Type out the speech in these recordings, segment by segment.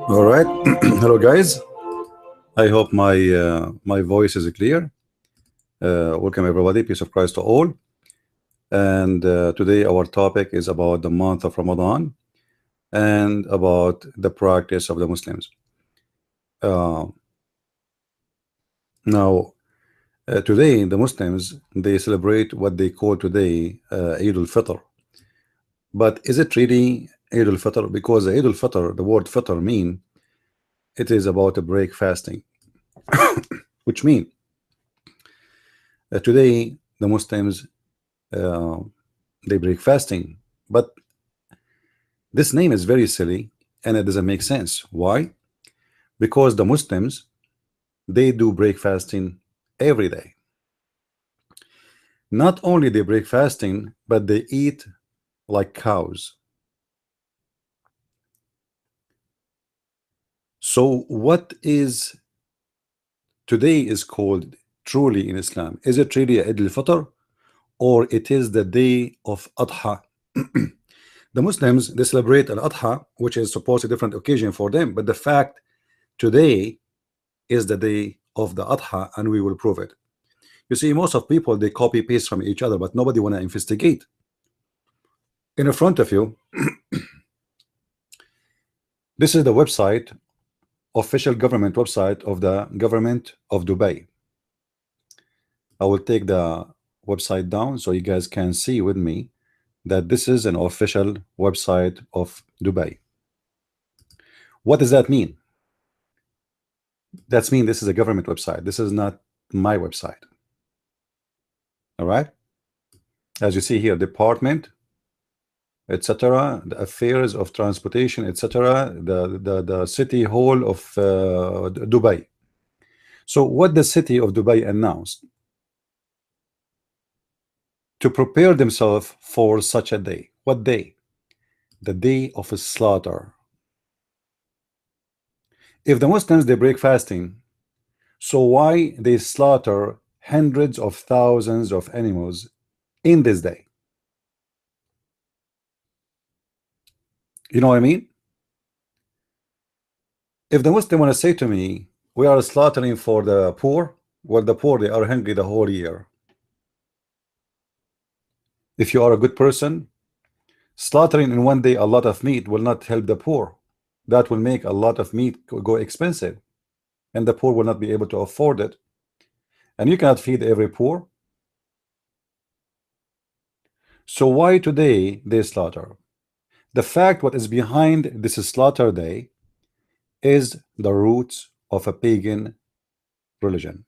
All right. Hello, guys. I hope my voice is clear. Welcome, everybody. Peace of Christ to all. And today our topic is about the month of Ramadan and about the practice of the Muslims. Now, today the Muslims, they celebrate what they call today Eid al-Fitr. But is it really Eid al-Fitr? Because Eid al-Fitr, the word Fitr mean it is about a break fasting, which mean today the Muslims they break fasting. But this name is very silly and it doesn't make sense. Why? Because the Muslims, they do break fasting every day. Not only they break fasting, but they eat like cows. So what is today is called truly in Islam? Is it really Eid al-Fitr, or it is the day of Adha? The Muslims, they celebrate Al-Adha, which is supposed a different occasion for them, but the fact today is the day of the Adha, and we will prove it. You see, most of people, they copy paste from each other, but nobody want to investigate. In front of you, this is the website, official government website of the government of Dubai. I will take the website down so you guys can see with me that this is an official website of Dubai. What does that mean? That's mean this is a government website. This is not my website. All right. As you see here, department, etc., the affairs of transportation, etc., the city hall of Dubai. So what the city of Dubai announced to prepare themselves for such a day. What day? The day of a slaughter. If the Muslims, they break fasting, so why they slaughter hundreds of thousands of animals in this day? You know what I mean? If the Muslim want to say to me, we are slaughtering for the poor, well, the poor, they are hungry the whole year. If you are a good person, slaughtering in one day a lot of meat will not help the poor. That will make a lot of meat go expensive, and the poor will not be able to afford it. And you cannot feed every poor. So why today they slaughter? The fact what is behind this slaughter day is the roots of a pagan religion.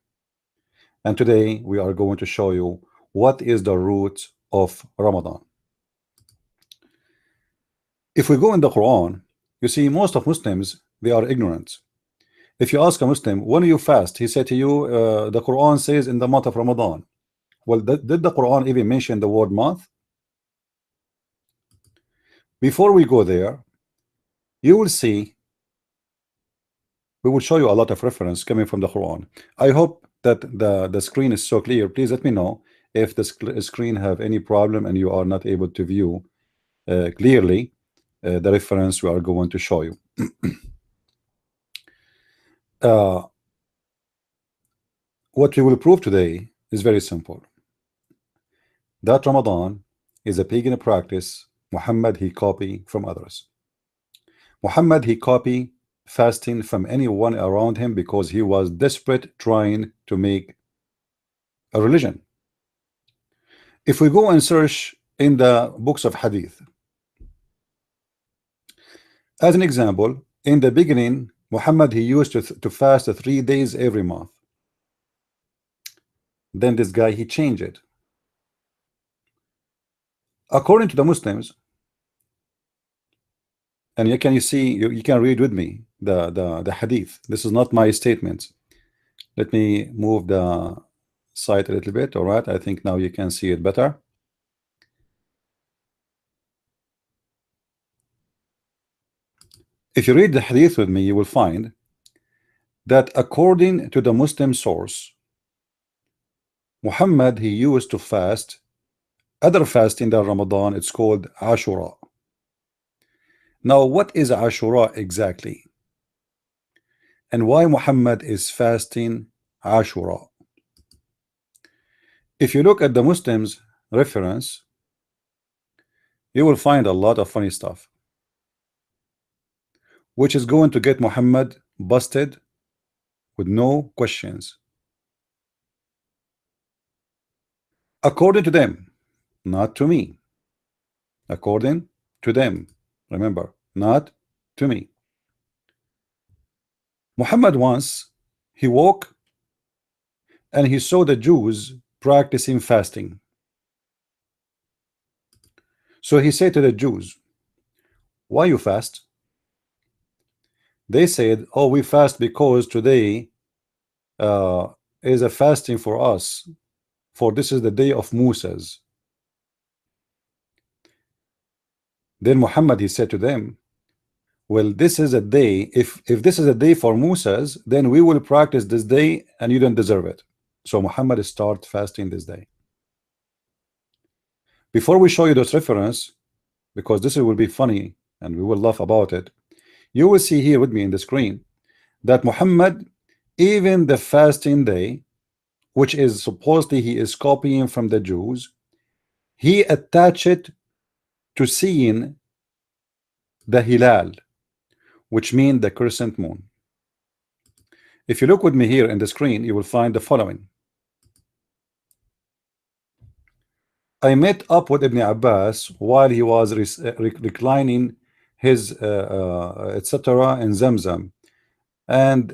And today we are going to show you what is the roots of Ramadan. If we go in the Quran, you see most of Muslims, they are ignorant. If you ask a Muslim, when do you fast? He said to you, the Quran says in the month of Ramadan. Well, did the Quran even mention the word month? Before we go there, you will see we will show you a lot of reference coming from the Quran. I hope that the screen is so clear. Please let me know if the screen have any problem and you are not able to view clearly the reference we are going to show you. uh, what we will prove today is very simple, that Ramadan is a pagan practice Muhammad he copied from others. Muhammad he copied fasting from anyone around him because he was desperate trying to make a religion. If we go and search in the books of hadith, as an example, in the beginning Muhammad he used to fast 3 days every month. Then this guy he changed it. According to the Muslims, and you see you can read with me the hadith. This is not my statement. Let me move the site a little bit. All right, I think now you can see it better. If you read the hadith with me, you will find that according to the Muslim source, Muhammad he used to fast other fasting than Ramadan. It's called Ashura. Now what is Ashura exactly, and why Muhammad is fasting Ashura? If you look at the Muslims reference, you will find a lot of funny stuff, which is going to get Muhammad busted with no questions. According to them, not to me. According to them, remember, not to me. Muhammad once he woke and he saw the Jews practicing fasting. So he said to the Jews, why you fast? They said, oh, we fast because today is a fasting for us, for this is the day of Moses. Then Muhammad he said to them, well, this is a day, if this is a day for Moses, then we will practice this day and you don't deserve it. So Muhammad start fasting this day. Before we show you this reference, because this will be funny and we will laugh about it, you will see here with me in the screen that Muhammad, even the fasting day, which is supposedly he is copying from the Jews, he attached it to seeing the Hilal, which means the crescent moon. If you look with me here in the screen, you will find the following. I met up with Ibn Abbas while he was reclining his etc. in Zamzam, and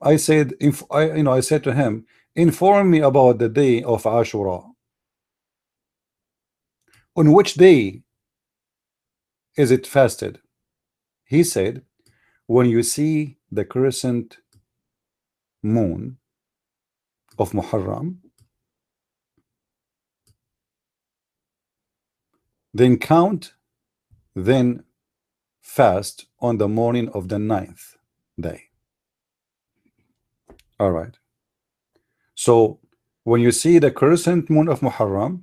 I said, I said to him, inform me about the day of Ashura. On which day is it fasted? He said, when you see the crescent moon of Muharram, then count, then fast on the morning of the 9th day. All right. So when you see the crescent moon of Muharram,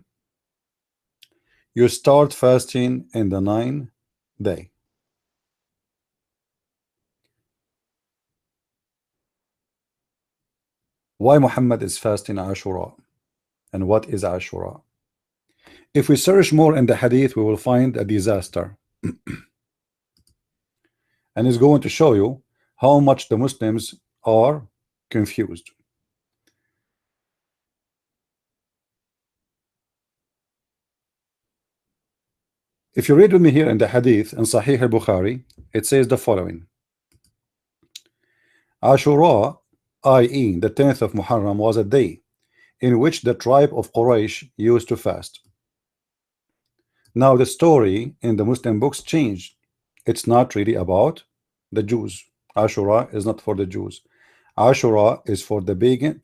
you start fasting in the 9th day. Why Muhammad is fasting Ashura, and what is Ashura? If we search more in the hadith, we will find a disaster. And it's going to show you how much the Muslims are confused. If you read with me here in the hadith in Sahih al-Bukhari, it says the following. Ashura, i.e. the 10th of Muharram, was a day in which the tribe of Quraysh used to fast. Now the story in the Muslim books changed. It's not really about the Jews. Ashura is not for the Jews. Ashura is for the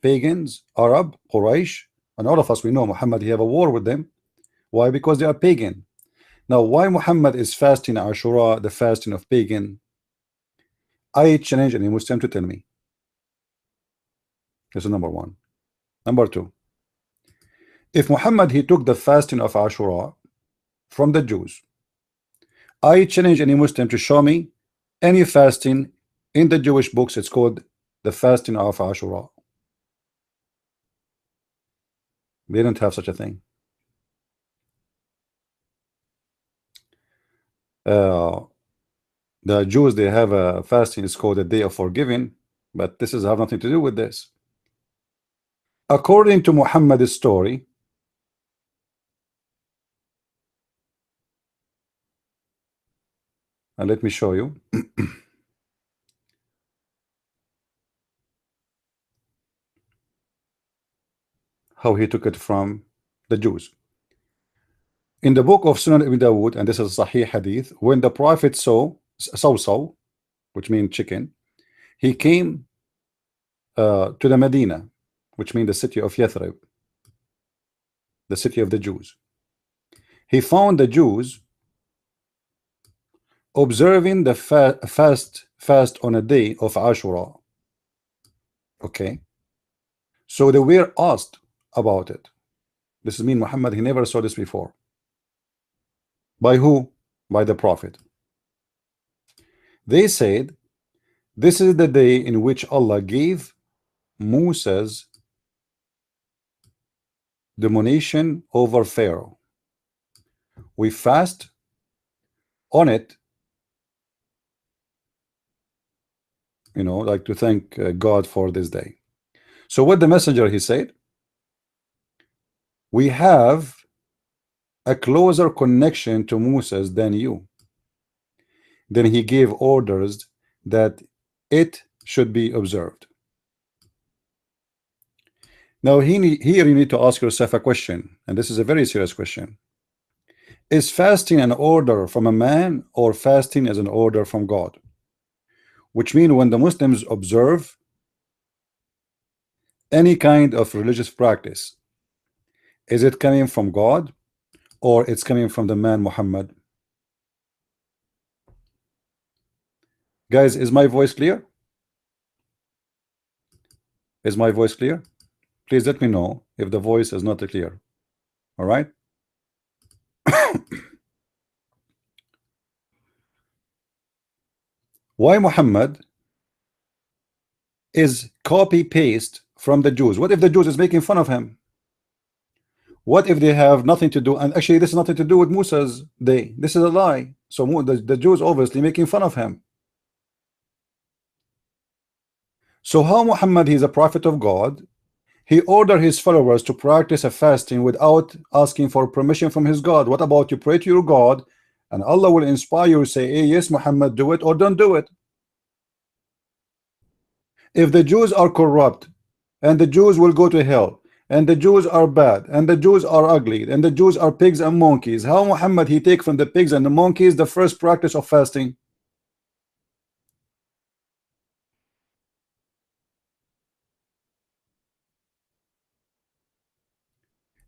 pagans, Arab, Quraysh, And all of us, we know Muhammad, he have a war with them. Why? Because they are pagan. Now, why Muhammad is fasting Ashura, the fasting of pagan? I challenge any Muslim to tell me. This is number one. Number two, if Muhammad he took the fasting of Ashura from the Jews, I challenge any Muslim to show me any fasting in the Jewish books. It's called the fasting of Ashura. They don't have such a thing. The Jews, they have a fasting, it's called the Day of Forgiving, but this is have nothing to do with this. According to Muhammad's story, and let me show you how he took it from the Jews. In the book of Sunan Ibn Dawood, and this is Sahih Hadith, when the Prophet saw saw, which means chicken, he came to the Medina, which means the city of Yathrib, the city of the Jews. He found the Jews observing the fast on a day of Ashura. Okay, so they were asked about it. This is mean Muhammad, he never saw this before. By who? By the Prophet. They said, this is the day in which Allah gave Moses domination over Pharaoh. We fast on it, you know, like to thank God for this day. So what the messenger he said, we have a closer connection to Moses than you. Then he gave orders that it should be observed. Now here you need to ask yourself a question, and this is a very serious question. Is fasting an order from a man, or fasting is an order from God? Which means when the Muslims observe any kind of religious practice, is it coming from God or it's coming from the man Muhammad? Guys, is my voice clear? Is my voice clear? Please let me know if the voice is not clear. All right. Why Muhammad is copy paste from the Jews? What if the Jews is making fun of him? What if they have nothing to do? And actually this is nothing to do with Musa's day. This is a lie. So the Jews obviously making fun of him. So how Muhammad, he's a prophet of God, he ordered his followers to practice a fasting without asking for permission from his God? What about you pray to your God and Allah will inspire you to say, hey, yes Muhammad, do it or don't do it? If the Jews are corrupt and the Jews will go to hell and the Jews are bad and the Jews are ugly and the Jews are pigs and monkeys, how Muhammad he take from the pigs and the monkeys the first practice of fasting?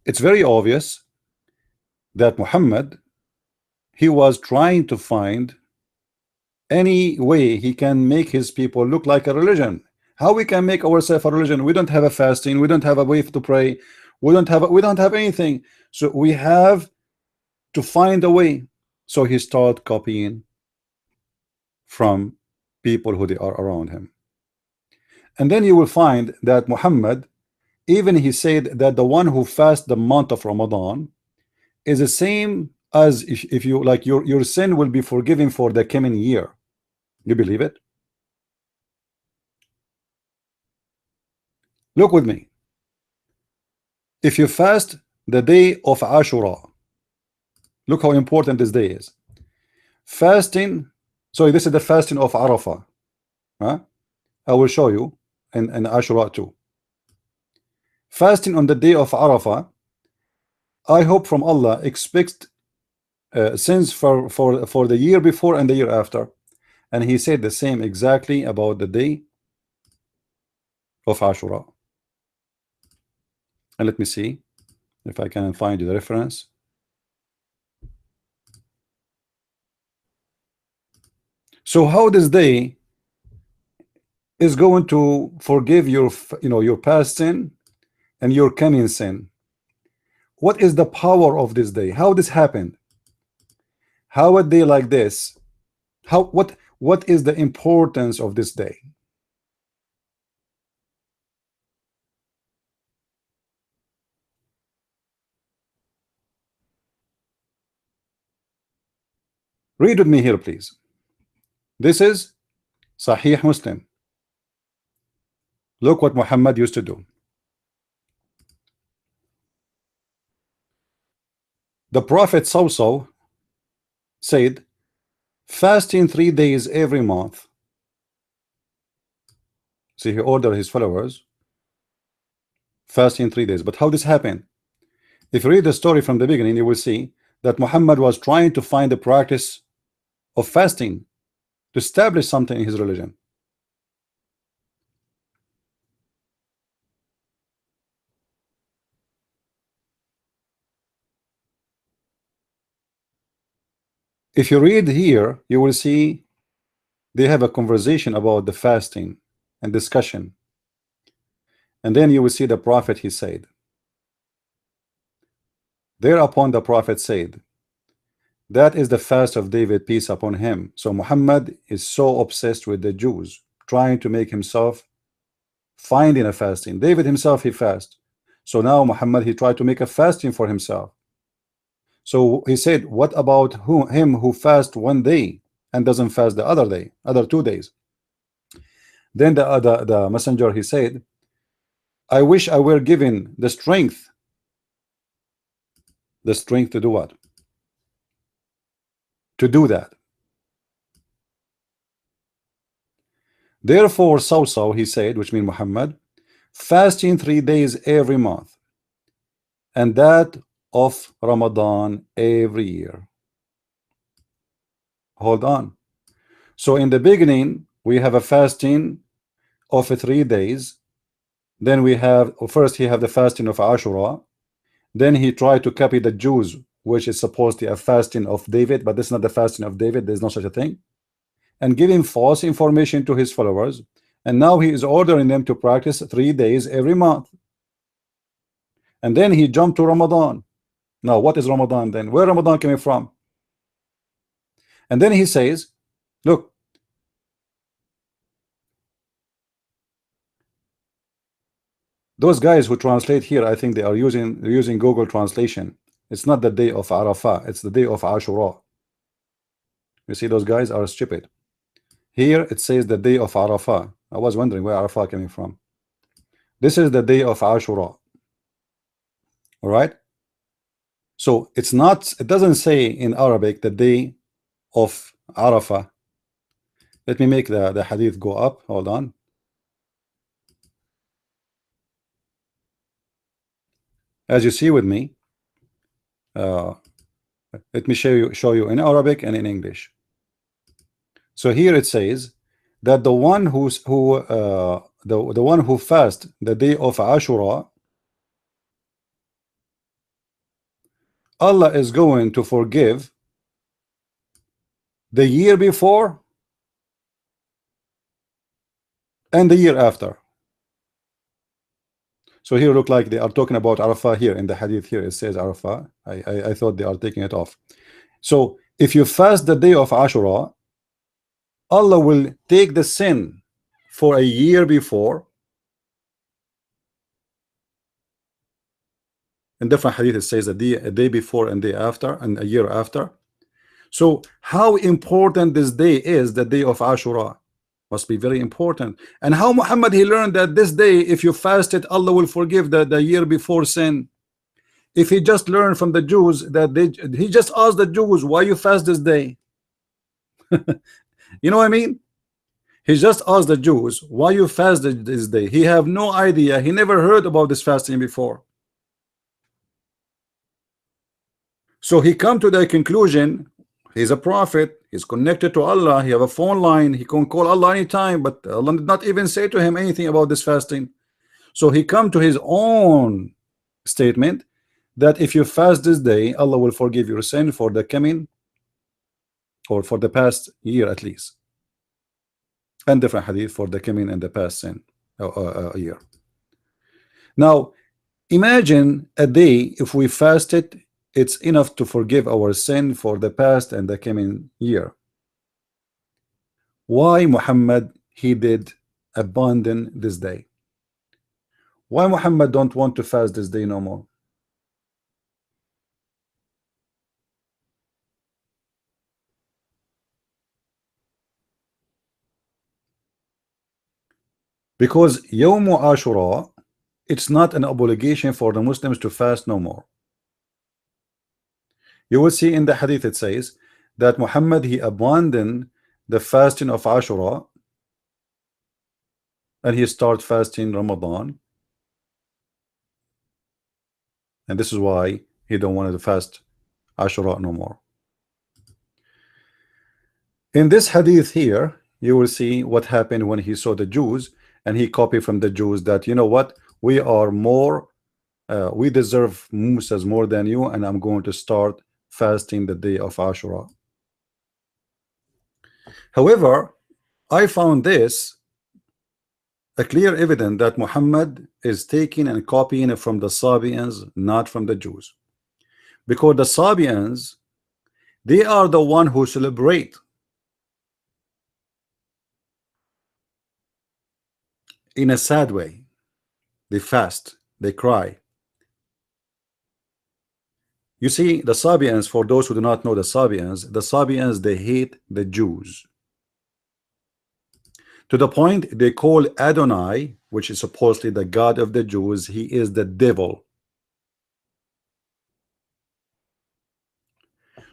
It's very obvious that Muhammad, he was trying to find any way he can make his people look like a religion. How we can make ourselves a religion? We don't have a fasting, we don't have a way to pray, we don't have anything. So we have to find a way. So he started copying from people who they are around him. And then you will find that Muhammad, even he said that the one who fasts the month of Ramadan is the same as if you like your sin will be forgiven for the coming year. You believe it? Look with me. If you fast the day of Ashura, look how important this day is. Fasting, so this is the fasting of Arafah. Huh? I will show you in Ashura too. Fasting on the day of Arafah, I hope from Allah expect sins for the year before and the year after. And he said the same exactly about the day of Ashura. And let me see if I can find you the reference. So how this day is going to forgive your, your past sin and your coming sin? What is the power of this day? How this happened? How a day like this? How what is the importance of this day? Read with me here, please. This is Sahih Muslim. Look what Muhammad used to do. The Prophet Sawsaw said, fasting 3 days every month. See, he ordered his followers fasting 3 days. But how this happened? If you read the story from the beginning, you will see that Muhammad was trying to find the practice of fasting to establish something in his religion. If you read here, you will see they have a conversation about the fasting and discussion. And then you will see the Prophet, he said. Thereupon the Prophet said, that is the fast of David, peace upon him. So Muhammad is so obsessed with the Jews, trying to make himself finding a fasting. David himself, he fast. So now Muhammad, he tried to make a fasting for himself. So he said, what about him who fasts 1 day and doesn't fast the other 2 days? Then the messenger, he said, I wish I were given the strength. The strength to do what? To do that. Therefore, Sawsaw, he said, which means Muhammad, fasting 3 days every month, and that of Ramadan every year. Hold on. So in the beginning, we have a fasting of 3 days. Then we have, first he have the fasting of Ashura. Then he tried to copy the Jews, which is supposed to be a fasting of David, but this is not the fasting of David. There's no such a thing. And giving false information to his followers. And now he is ordering them to practice 3 days every month. And then he jumped to Ramadan. Now, what is Ramadan then? Where Ramadan coming from? And then he says, look, those guys who translate here, I think they are using Google translation. It's not the day of Arafah, it's the day of Ashura. You see, those guys are stupid. Here it says the day of Arafah. I was wondering where Arafah coming from. This is the day of Ashura. All right. So it's not, it doesn't say in Arabic the day of Arafah. Let me make the hadith go up. Hold on. As you see with me, let me show you in Arabic and in English. So here it says that the one who fasts the day of Ashura, Allah is going to forgive the year before and the year after. So here look like they are talking about Arafah here in the hadith. Here it says Arafah. I thought they are taking it off. So if you fast the day of Ashura, Allah will take the sin for a year before. In different hadith it says a day before and day after and a year after. So how important this day is, the day of Ashura, must be very important. And how Muhammad, he learned that this day, if you fast it, Allah will forgive the year before sin. If he just learned from the Jews that he just asked the Jews, why you fast this day? You know what I mean? He just asked the Jews, why you fast this day? He have no idea. He never heard about this fasting before. So he come to the conclusion, he's a prophet, he's connected to Allah, he have a phone line, he can call Allah anytime, but Allah did not even say to him anything about this fasting. So he come to his own statement that if you fast this day, Allah will forgive your sin for the coming, or for the past year at least, and different hadith for the coming and the past sin year. Now imagine a day, if we fasted, it's enough to forgive our sin for the past and the coming year. Why Muhammad he did abandon this day? Why Muhammad don't want to fast this day no more? Because Yawm Ashura, it's not an obligation for the Muslims to fast no more. You will see in the hadith it says that Muhammad he abandoned the fasting of Ashura and he start fasting Ramadan, and this is why he don't want to fast Ashura no more. In this hadith here, you will see what happened when he saw the Jews, and he copied from the Jews that, you know what, we are more, we deserve Musas more than you, and I'm going to start fasting the day of Ashura. However, I found this a clear evidence that Muhammad is taking and copying from the Sabians, not from the Jews, because the Sabians, they are the one who celebrate in a sad way. They fast, they cry. You see, the Sabians, for those who do not know the Sabians, they hate the Jews to the point they call Adonai, which is supposedly the God of the Jews, he is the devil.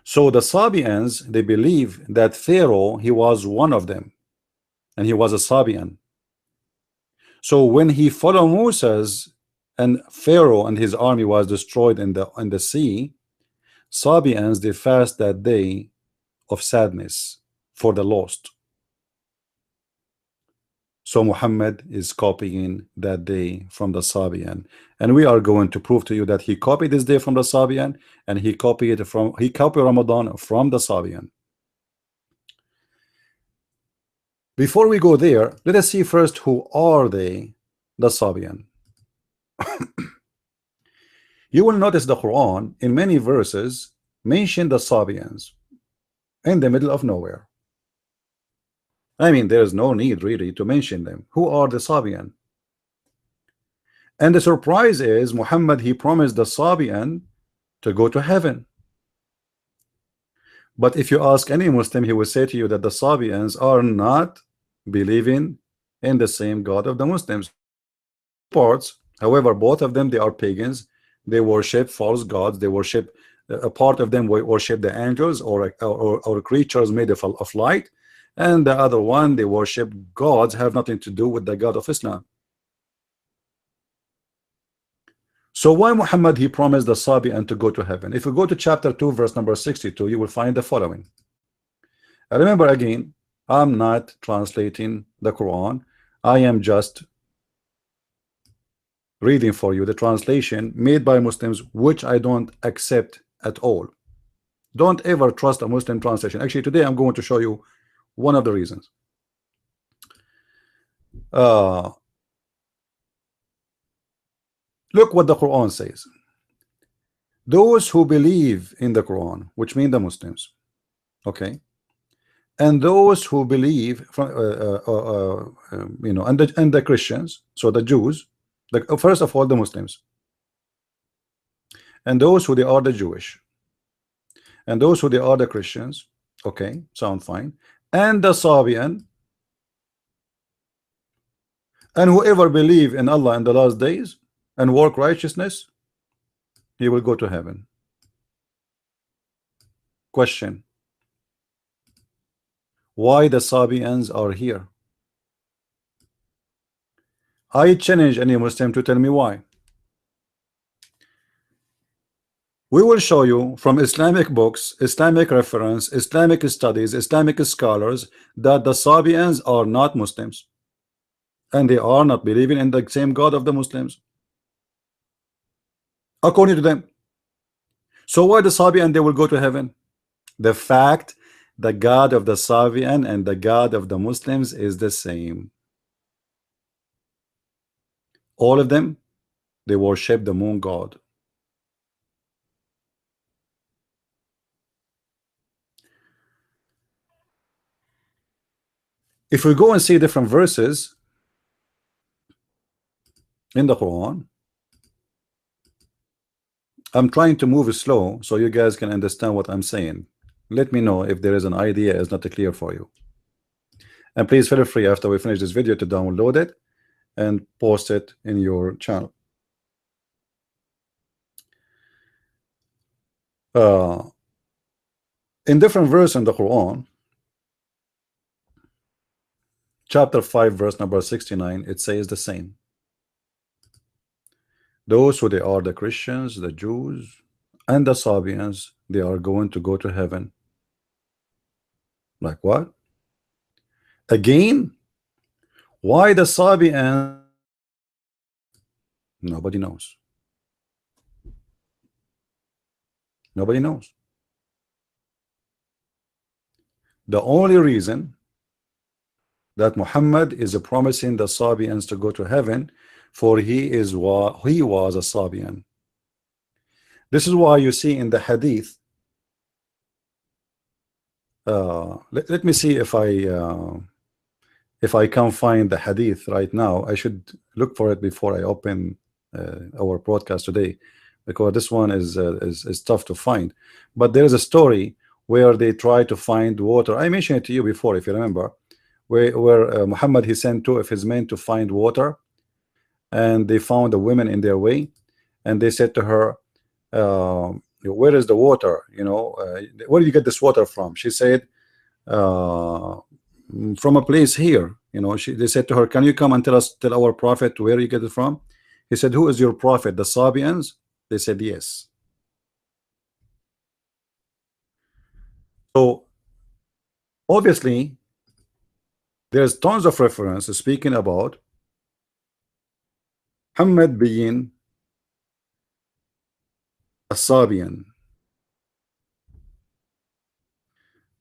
So the Sabians, they believe that Pharaoh, he was one of them, and he was a Sabian. So when he followed Moses and Pharaoh and his army was destroyed in the sea, Sabians, they fast that day of sadness for the lost. So Muhammad is copying that day from the Sabian, and we are going to prove to you that he copied this day from the Sabian, and he copied Ramadan from the Sabian. Before we go there, let us see first who are they, the Sabian. You will notice the Quran in many verses mention the Sabians in the middle of nowhere. I mean, there is no need really to mention them. Who are the Sabian? And the surprise is Muhammad, he promised the Sabian to go to heaven. But if you ask any Muslim, he will say to you that the Sabians are not believing in the same God of the Muslims. Parts, however, both of them, they are pagans. They worship false gods. They worship, a part of them worship the angels or creatures made of light, and the other one, they worship gods have nothing to do with the God of Islam. So why Muhammad he promised the Sabian to go to heaven? If you go to chapter 2 verse number 62, you will find the following. I remember again, I'm not translating the Quran, I am just reading for you the translation made by Muslims, which I don't accept at all. Don't ever trust a Muslim translation. Actually, today I'm going to show you one of the reasons. Look what the Quran says. Those who believe in the Quran, which mean the Muslims, okay, and those who believe from you know, and the Christians, so the Jews, first of all the Muslims, and those who they are the Jewish, and those who they are the Christians, okay, sound fine, and the Sabian, and whoever believe in Allah in the last days and work righteousness, he will go to heaven. Question: why the Sabians are here? I challenge any Muslim to tell me why. We will show you from Islamic books, Islamic reference, Islamic studies, Islamic scholars that the Sabians are not Muslims, and they are not believing in the same God of the Muslims. according to them. So why the Sabian they will go to heaven? The fact the God of the Sabian and the God of the Muslims is the same. All of them, they worship the moon god. If we go and see different verses in the Quran, I'm trying to move slow so you guys can understand what I'm saying. Let me know if there is an idea is not clear for you. And please feel free after we finish this video to download it and post it in your channel. In different verses in the Quran, chapter 5 verse number 69, it says the same. Those who they are the Christians, the Jews, and the Sabians, they are going to go to heaven. Like what? Again, why the Sabians? Nobody knows. Nobody knows. The only reason that Muhammad is promising the Sabians to go to heaven, for he was a Sabian. This is why you see in the hadith. Let me see if I can find the hadith right now. I should look for it before I open our broadcast today, because this one is tough to find. But there is a story where they try to find water. I mentioned it to you before, if you remember, where Muhammad, he sent two of his men to find water, and they found a woman in their way, and they said to her, where is the water? You know, where do you get this water from? She said, from a place here. You know, they said to her, can you come and tell our prophet where you get it from? He said, who is your prophet? The Sabians? They said yes. So obviously there's tons of references speaking about Muhammad being a Sabian.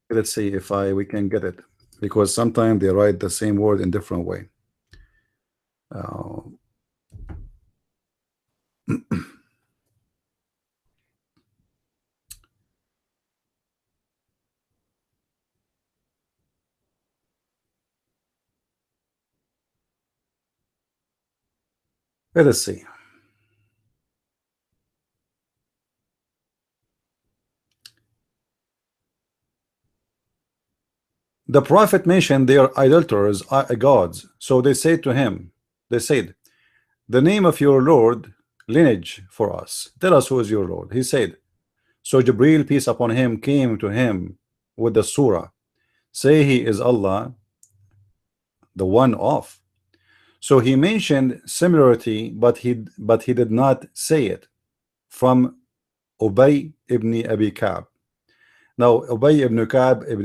Let's see if we can get it, because sometimes they write the same word in different way. Let us see. The prophet mentioned they are idolaters, gods. So they said to him, they said, the name of your Lord, lineage for us. Tell us who is your Lord. He said, so Jibreel, peace upon him, came to him with the surah. Say he is Allah, the one of. So he mentioned similarity, but he did not say it, from Ubay ibn Abi Ka'b. Now Ubay ibn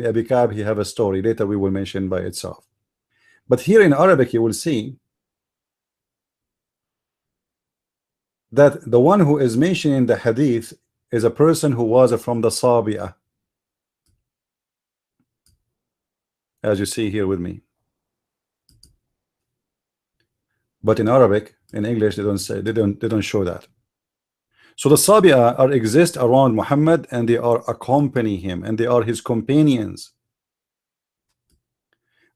Abi Ka'b, he have a story later we will mention by itself. But here in Arabic you will see that the one who is mentioned in the hadith is a person who was from the Sabi'ah, as you see here with me. But in Arabic, in English, they don't show that. So the Sabi'ah are exist around Muhammad, and they are accompany him, and they are his companions.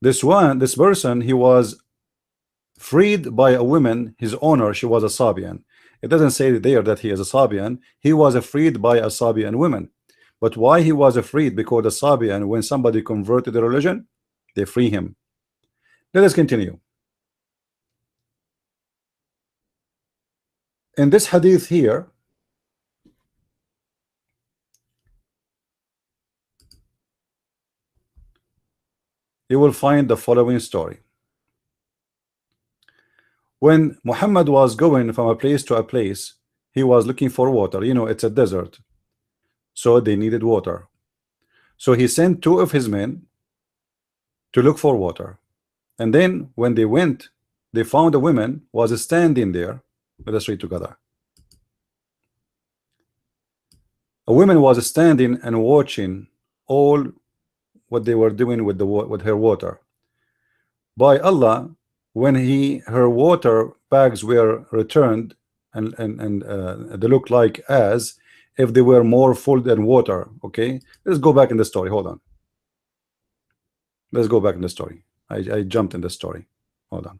This person, he was freed by a woman, his owner, she was a Sabian. It doesn't say there that he is a Sabian. He was freed by a Sabian woman. But why he was freed? Because the Sabian, when somebody converted the religion, they free him. Let us continue. In this hadith here, you will find the following story. When Muhammad was going from a place to a place, he was looking for water. You know, it's a desert, so they needed water. So he sent two of his men to look for water, and then when they went, they found a woman was standing there. Let us read together. A woman was standing and watching all what they were doing with with her water. By Allah, when her water bags were returned, and they look like as if they were more full than water. Okay, let's go back in the story. Hold on. Let's go back in the story. I jumped in the story. Hold on.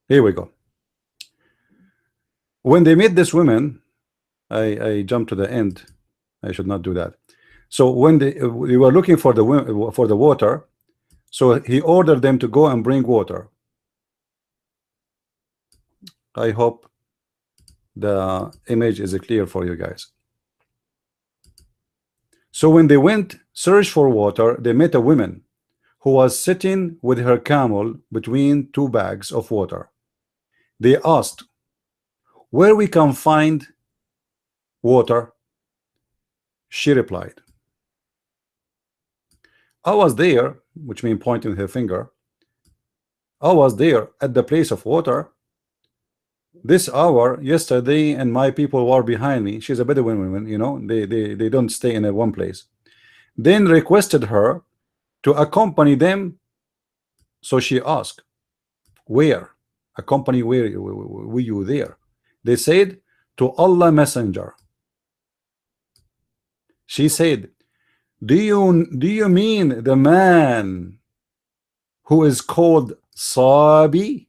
Here we go. When they met this woman, I jumped to the end. I should not do that. So when they were looking for the water, so he ordered them to go and bring water. I hope the image is clear for you guys. So when they went search for water, they met a woman who was sitting with her camel between two bags of water. They asked, where we can find water? She replied, I was there, which means pointing her finger. I was there at the place of water this hour yesterday, and my people were behind me. She's a Bedouin woman, you know, they don't stay in a one place. Then requested her to accompany them. So she asked, where? Accompany where were you there? They said, to Allah Messenger. She said, do you mean the man who is called Sabi,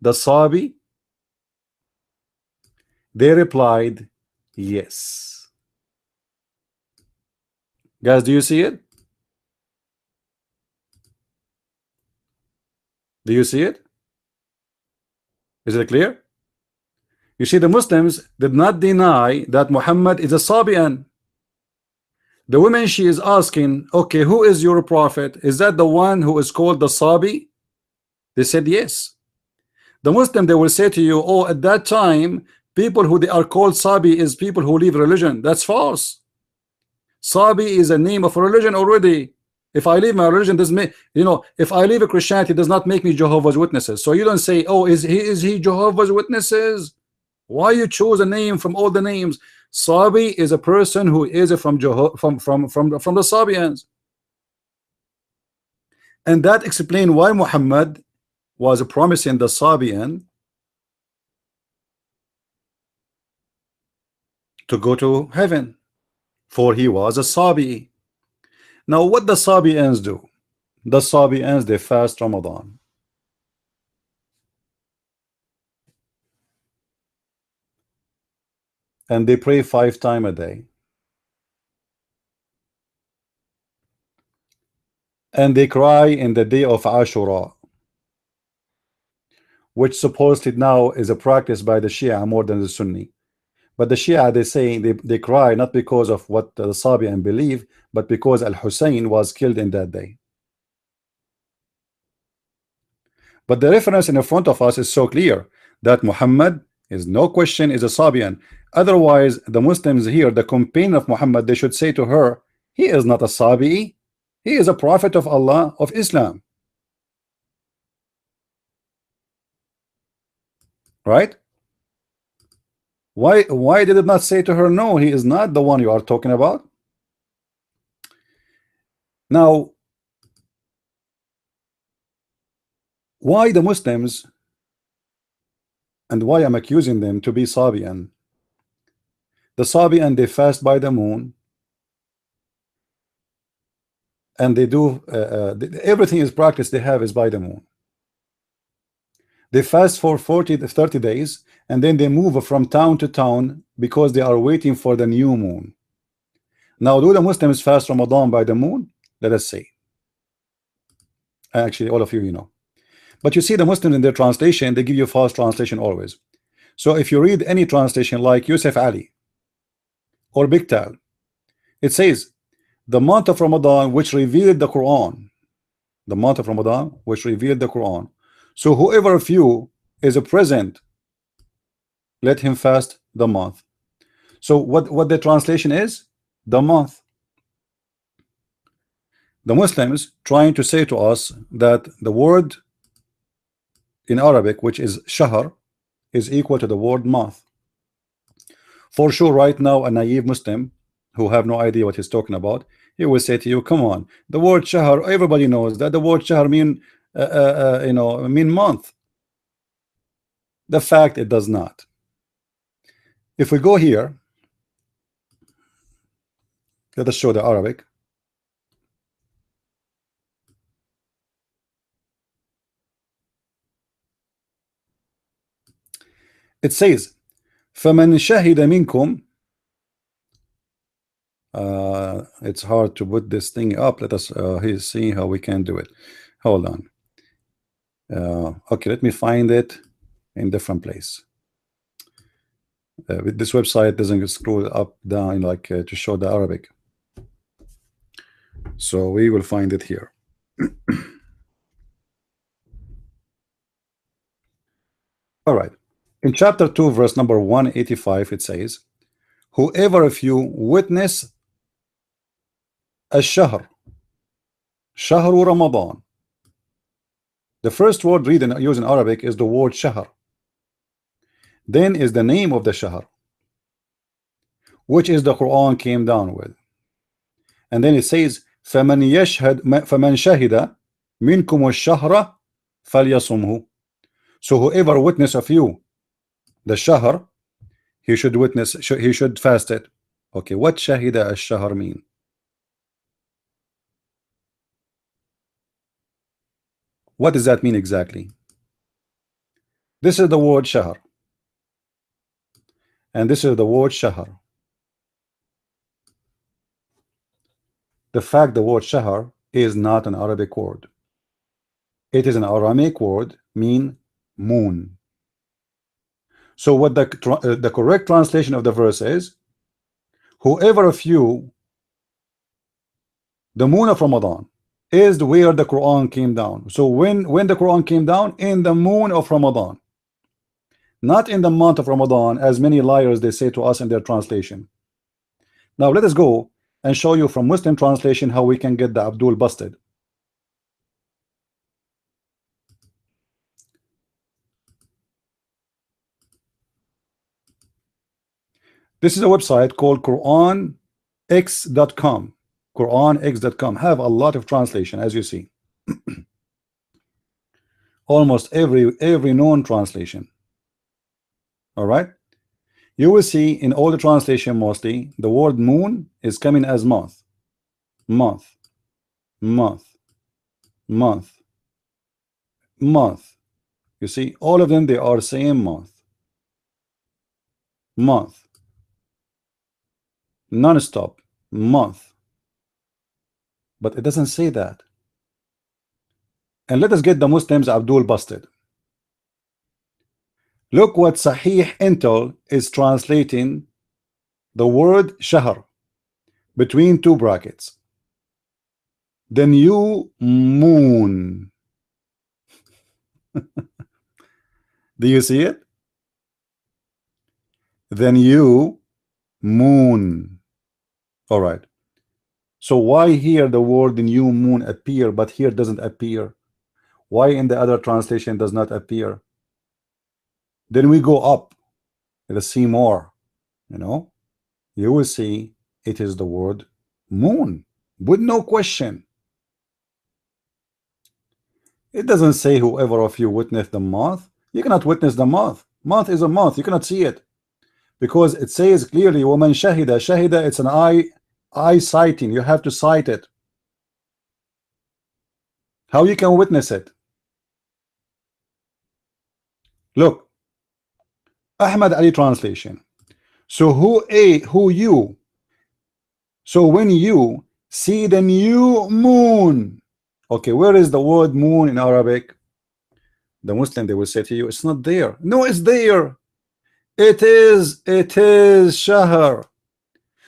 the Sabi? They replied, yes. Guys, do you see it? Do you see it? Is it clear? You see, the Muslims did not deny that Muhammad is a Sabian. The woman, she is asking, okay, who is your prophet? Is that the one who is called the Sabi? They said yes. The Muslim, they will say to you, oh, at that time, people who they are called Sabi is people who leave religion. That's false. Sabi is a name of a religion already. If I leave my religion, doesn't make, you know, if I leave a Christianity, does not make me Jehovah's Witnesses. So you don't say, oh, is he Jehovah's Witnesses? Why you choose a name from all the names? Sabi is a person who is from the Sabians, and that explains why Muhammad was promising the Sabian to go to heaven, for he was a Sabi. Now, what the Sabians do? The Sabians, they fast Ramadan. And they pray 5 times a day. And they cry in the day of Ashura, which supposedly now is a practice by the Shia more than the Sunni. But the Shia, they say they cry not because of what the Sabian believe, but because Al-Hussein was killed in that day. But the reference in the front of us is so clear that Muhammad is no question is a Sabian. Otherwise, the Muslims here, the companion of Muhammad, they should say to her, he is not a Sabi, he is a prophet of Allah of Islam. Right? Why did it not say to her, no, he is not the one you are talking about? Now, why the Muslims, and why I'm accusing them to be Sabian? The Sabian, they fast by the moon, and they do everything is practice they have is by the moon. They fast for 40 to 30 days, and then they move from town to town because they are waiting for the new moon. Now, do the Muslims fast Ramadan by the moon? Let us see. Actually, all of you, you know. But you see, the Muslims in their translation, they give you false translation always. So if you read any translation like Yusuf Ali or Biktal, it says, the month of Ramadan which revealed the Quran. The month of Ramadan which revealed the Quran. So whoever of you is a present, let him fast the month. So what the translation is? The month. the Muslims trying to say to us that the word in Arabic, which is shahr, is equal to the word month. For sure, right now, a naive Muslim who have no idea what he's talking about, he will say to you, come on, the word shahr, everybody knows that the word shahr mean mean month. The fact it does not. If we go here, let us show the Arabic. It says فَمَنْ شَهِدَ مِنْكُمْ. It's hard to put this thing up. Let us see how we can do it. Hold on. Okay, let me find it in different place. With this website doesn't scroll up down like to show the Arabic, so we will find it here. All right, in chapter 2 verse number 185 it says, whoever of you witness الشهر شهر Ramadan. The first word read and used in Arabic is the word shahr. Then is the name of the shahr, which is the Quran came down with. And then it says فَمَنْ شَهِدَ مِنْكُمُ الشَّهْرَ فَلْيَصُمْهُ. So whoever witness of you the shahr, he should witness, he should fast it. Okay, what shahida ash-shahr mean? What does that mean exactly? This is the word shahr, and this is the word shahr. The fact the word shahr is not an Arabic word. It is an Aramaic word, mean moon. So what the correct translation of the verse is, whoever of you, the moon of Ramadan is where the Quran came down. So when the Quran came down, in the moon of Ramadan, not in the month of Ramadan, as many liars they say to us in their translation. Now let us go and show you from Muslim translation how we can get the Abdul busted. This is a website called QuranX.com. QuranX.com have a lot of translation, as you see. Almost every known translation. All right, you will see in all the translation mostly the word moon is coming as month, month, month, month, month. You see, all of them, they are same month, month, non-stop, month. But it doesn't say that. And let us get the Muslims Abdul busted. Look what Sahih Intel is translating the word shahr between two brackets. The new moon. Do you see it? The new moon. All right. So why here the word the new moon appear, but here doesn't appear? Why in the other translation does not appear? Then we go up. Let us see more. You know, you will see it is the word moon with no question. It doesn't say whoever of you witnessed the month. You cannot witness the month. Month is a month. You cannot see it because it says clearly woman shahida. Shahida, it's an eye sighting. You have to sight it. How you can witness it? Look, Ahmad Ali translation. So who you? So when you see the new moon, okay, where is the word moon in Arabic? The Muslim, they will say to you, it's not there. No, it's there. It is shahr.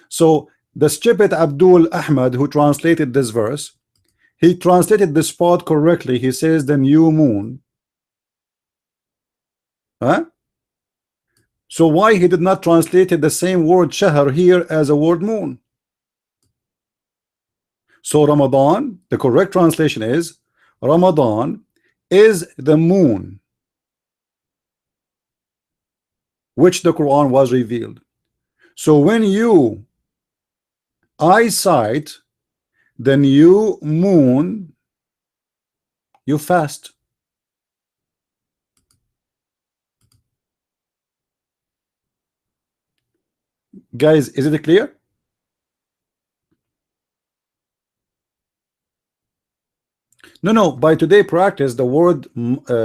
So the stupid Abdul Ahmad who translated this verse, he translated the spot correctly. He says the new moon. Huh? So why he did not translate the same word shahr here as a word moon? So Ramadan, the correct translation is Ramadan is the moon which the Quran was revealed. So when you eyesight the new moon, you fast. Guys, is it clear? No, by today practice, the word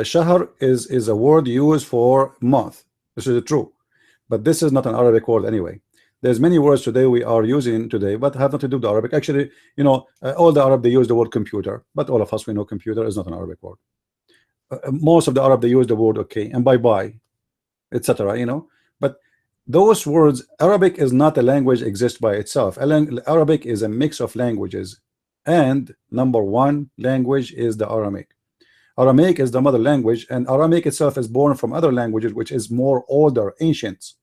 shahr is a word used for month. This is true, but this is not an Arabic word anyway. There's many words today we are using today, but have nothing to do with Arabic. Actually, all the Arab, they use the word computer, but all of us, we know computer is not an Arabic word. Most of the Arab, they use the word okay and bye-bye, etc. But those words, Arabic is not a language exist by itself. Arabic is a mix of languages, and number one language is the Aramaic. Aramaic is the mother language, and Aramaic itself is born from other languages which is more older, ancient.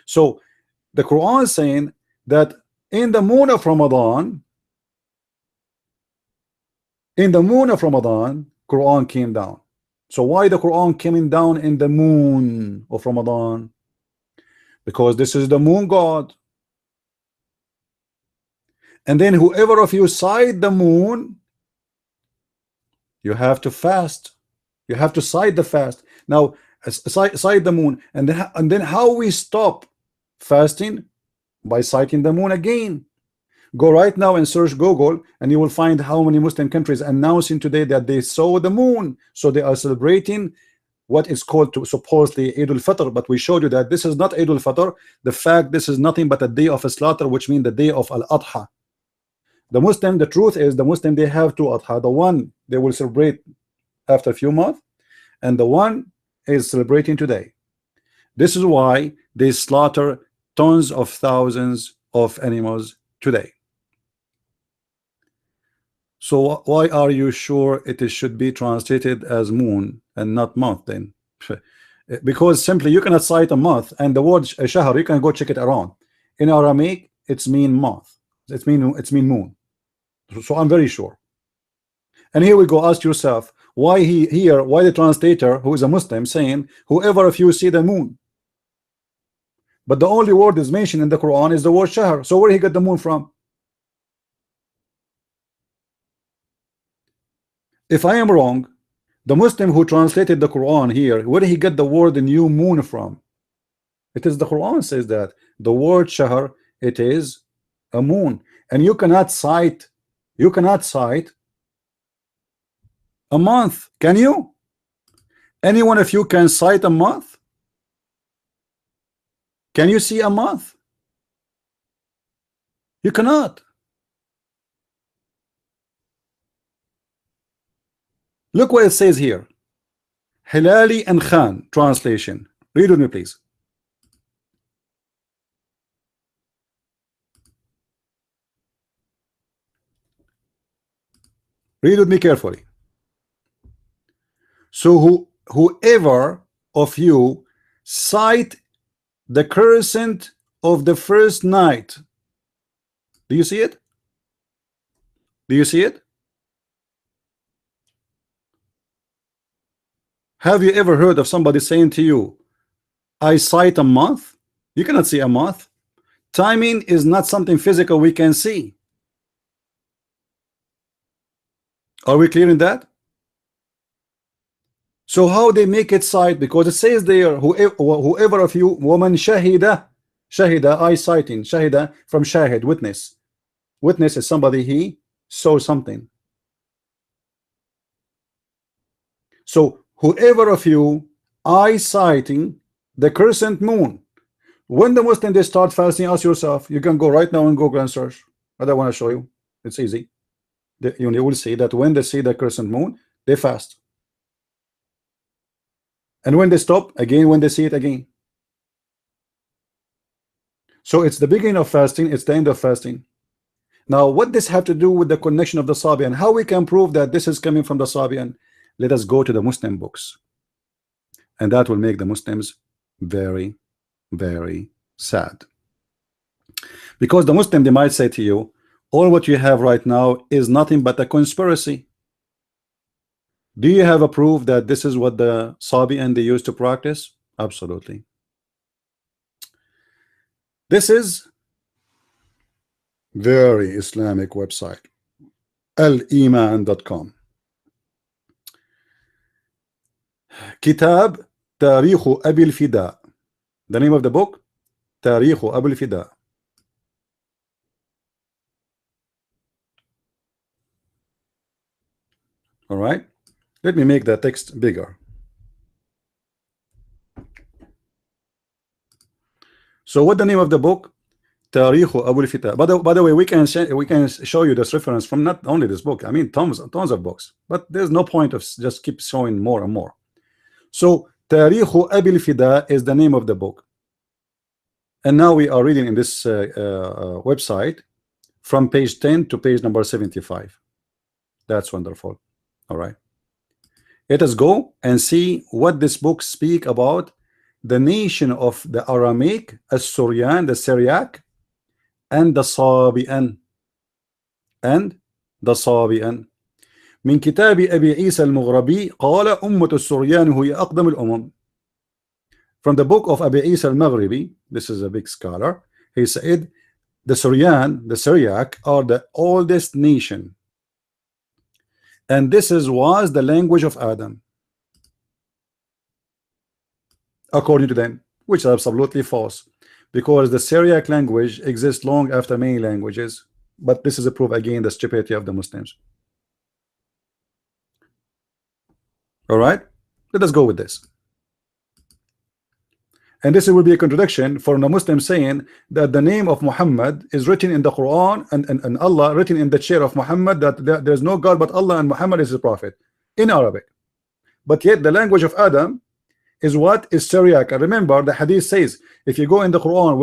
So the Quran is saying that in the moon of Ramadan, Quran came down. So why the Quran coming down in the moon of Ramadan? Because this is the moon god. And then whoever of you sight the moon, you have to fast. You have to sight the fast. Now sight the moon, and then how we stop fasting? By sighting the moon again. Go right now and search Google, and you will find how many Muslim countries announcing today that they saw the moon. So they are celebrating what is called to supposedly Eid al-Fitr, but we showed you that this is not Eid al-Fitr. The fact, this is nothing but a day of a slaughter, which means the day of Al-Adha. The truth is, the Muslim, they have two Adha. The one they will celebrate after a few months, and the one is celebrating today. This is why they slaughter tons of thousands of animals today. So why are you sure it should be translated as moon and not month then? Because simply you cannot cite a month, and the word shahr, you can go check it around. In Aramaic, it's mean month. It's mean moon. So I'm very sure. And here we go. Ask yourself why why the translator, who is a Muslim, saying whoever of you see the moon. But the only word is mentioned in the Quran is the word shahr. So where he got the moon from? If I am wrong, the Muslim who translated the Quran here, where did he get the word new moon from? It is the Quran says that the word shahr, it is a moon, and you cannot cite a month. Can you? Any one of you can cite a month? Can you see a month? You cannot. Look what it says here. Hilali and Khan translation. Read with me, please. Read with me carefully. So whoever of you sight the crescent of the first night. Do you see it? Do you see it? Have you ever heard of somebody saying to you, I sight a month? You cannot see a month. Timing is not something physical we can see. Are we clear in that? So how they make it sight? Because it says there, whoever of you, woman shahida, eye sighting, shahida from shahid, witness. Witness is somebody he saw something. So whoever of you eye sighting the crescent moon. When the Muslim they start fasting, ask yourself, you can go right now and Google and search. But I want to show you. It's easy. You will see that when they see the crescent moon, they fast. And when they stop, again, when they see it again. So it's the beginning of fasting, it's the end of fasting. Now, what this have to do with the connection of the Sabian? How we can prove that this is coming from the Sabian? Let us go to the Muslim books. And that will make the Muslims very, very sad. Because the Muslim, they might say to you, All what you have right now is nothing but a conspiracy. Do you have a proof that this is what the Sabi and they used to practice? Absolutely. This is very Islamic website, aliman.com. Kitab Tarikh Abi al-Fida. The name of the book, Tarikh Abi al-Fida. All right, let me make the text bigger. So what the name of the book? Tarikh Abu al-Fida. By the way, we can show you this reference from not only this book. I mean, tons of books, but there's no point of just keep showing more and more. So Tarikh Abi al-Fida is the name of the book, and now we are reading in this website from page 10 to page number 75. That's wonderful. All right, let us go and see what this book speak about the nation of the Aramaic, As-Suryan, the Syriac, and the Sabian. من كتاب أبي عيسى المغربي قال أمة السريان هي أقدم الأمم. From the book of Abi Isa al-Maghribi, this is a big scholar, he said the Suryan, the Syriac, are the oldest nation, and this was the language of Adam, according to them, which is absolutely false, because the Syriac language exists long after many languages. But this is a proof again the stupidity of the Muslims. All right, let us go with this. And this will be a contradiction for a Muslim saying that the name of Muhammad is written in the Quran and Allah written in the chair of Muhammad, that there's no God but Allah and Muhammad is the prophet in Arabic. But yet the language of Adam is what is Syriac. And remember the hadith says, if you go in the Quran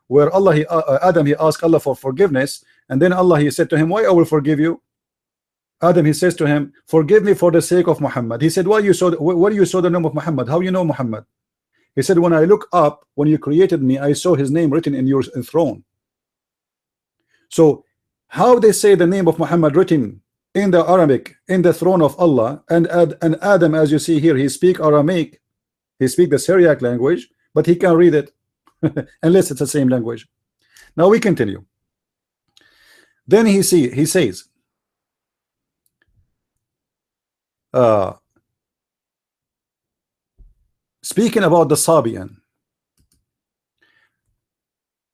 where Allah Adam he asked Allah for forgiveness, and then Allah he said to him, why I will forgive you? Adam he says to him, forgive me for the sake of Muhammad. He said, why you saw where you saw the name of Muhammad? How you know Muhammad? He said, when I look up, when you created me, I saw his name written in your throne. So how they say the name of Muhammad written in the Arabic in the throne of Allah, and Adam, as you see here, he speak Aramaic, he speak the Syriac language, but he can't read it unless it's the same language. Now we continue. Then he says speaking about the Sabian,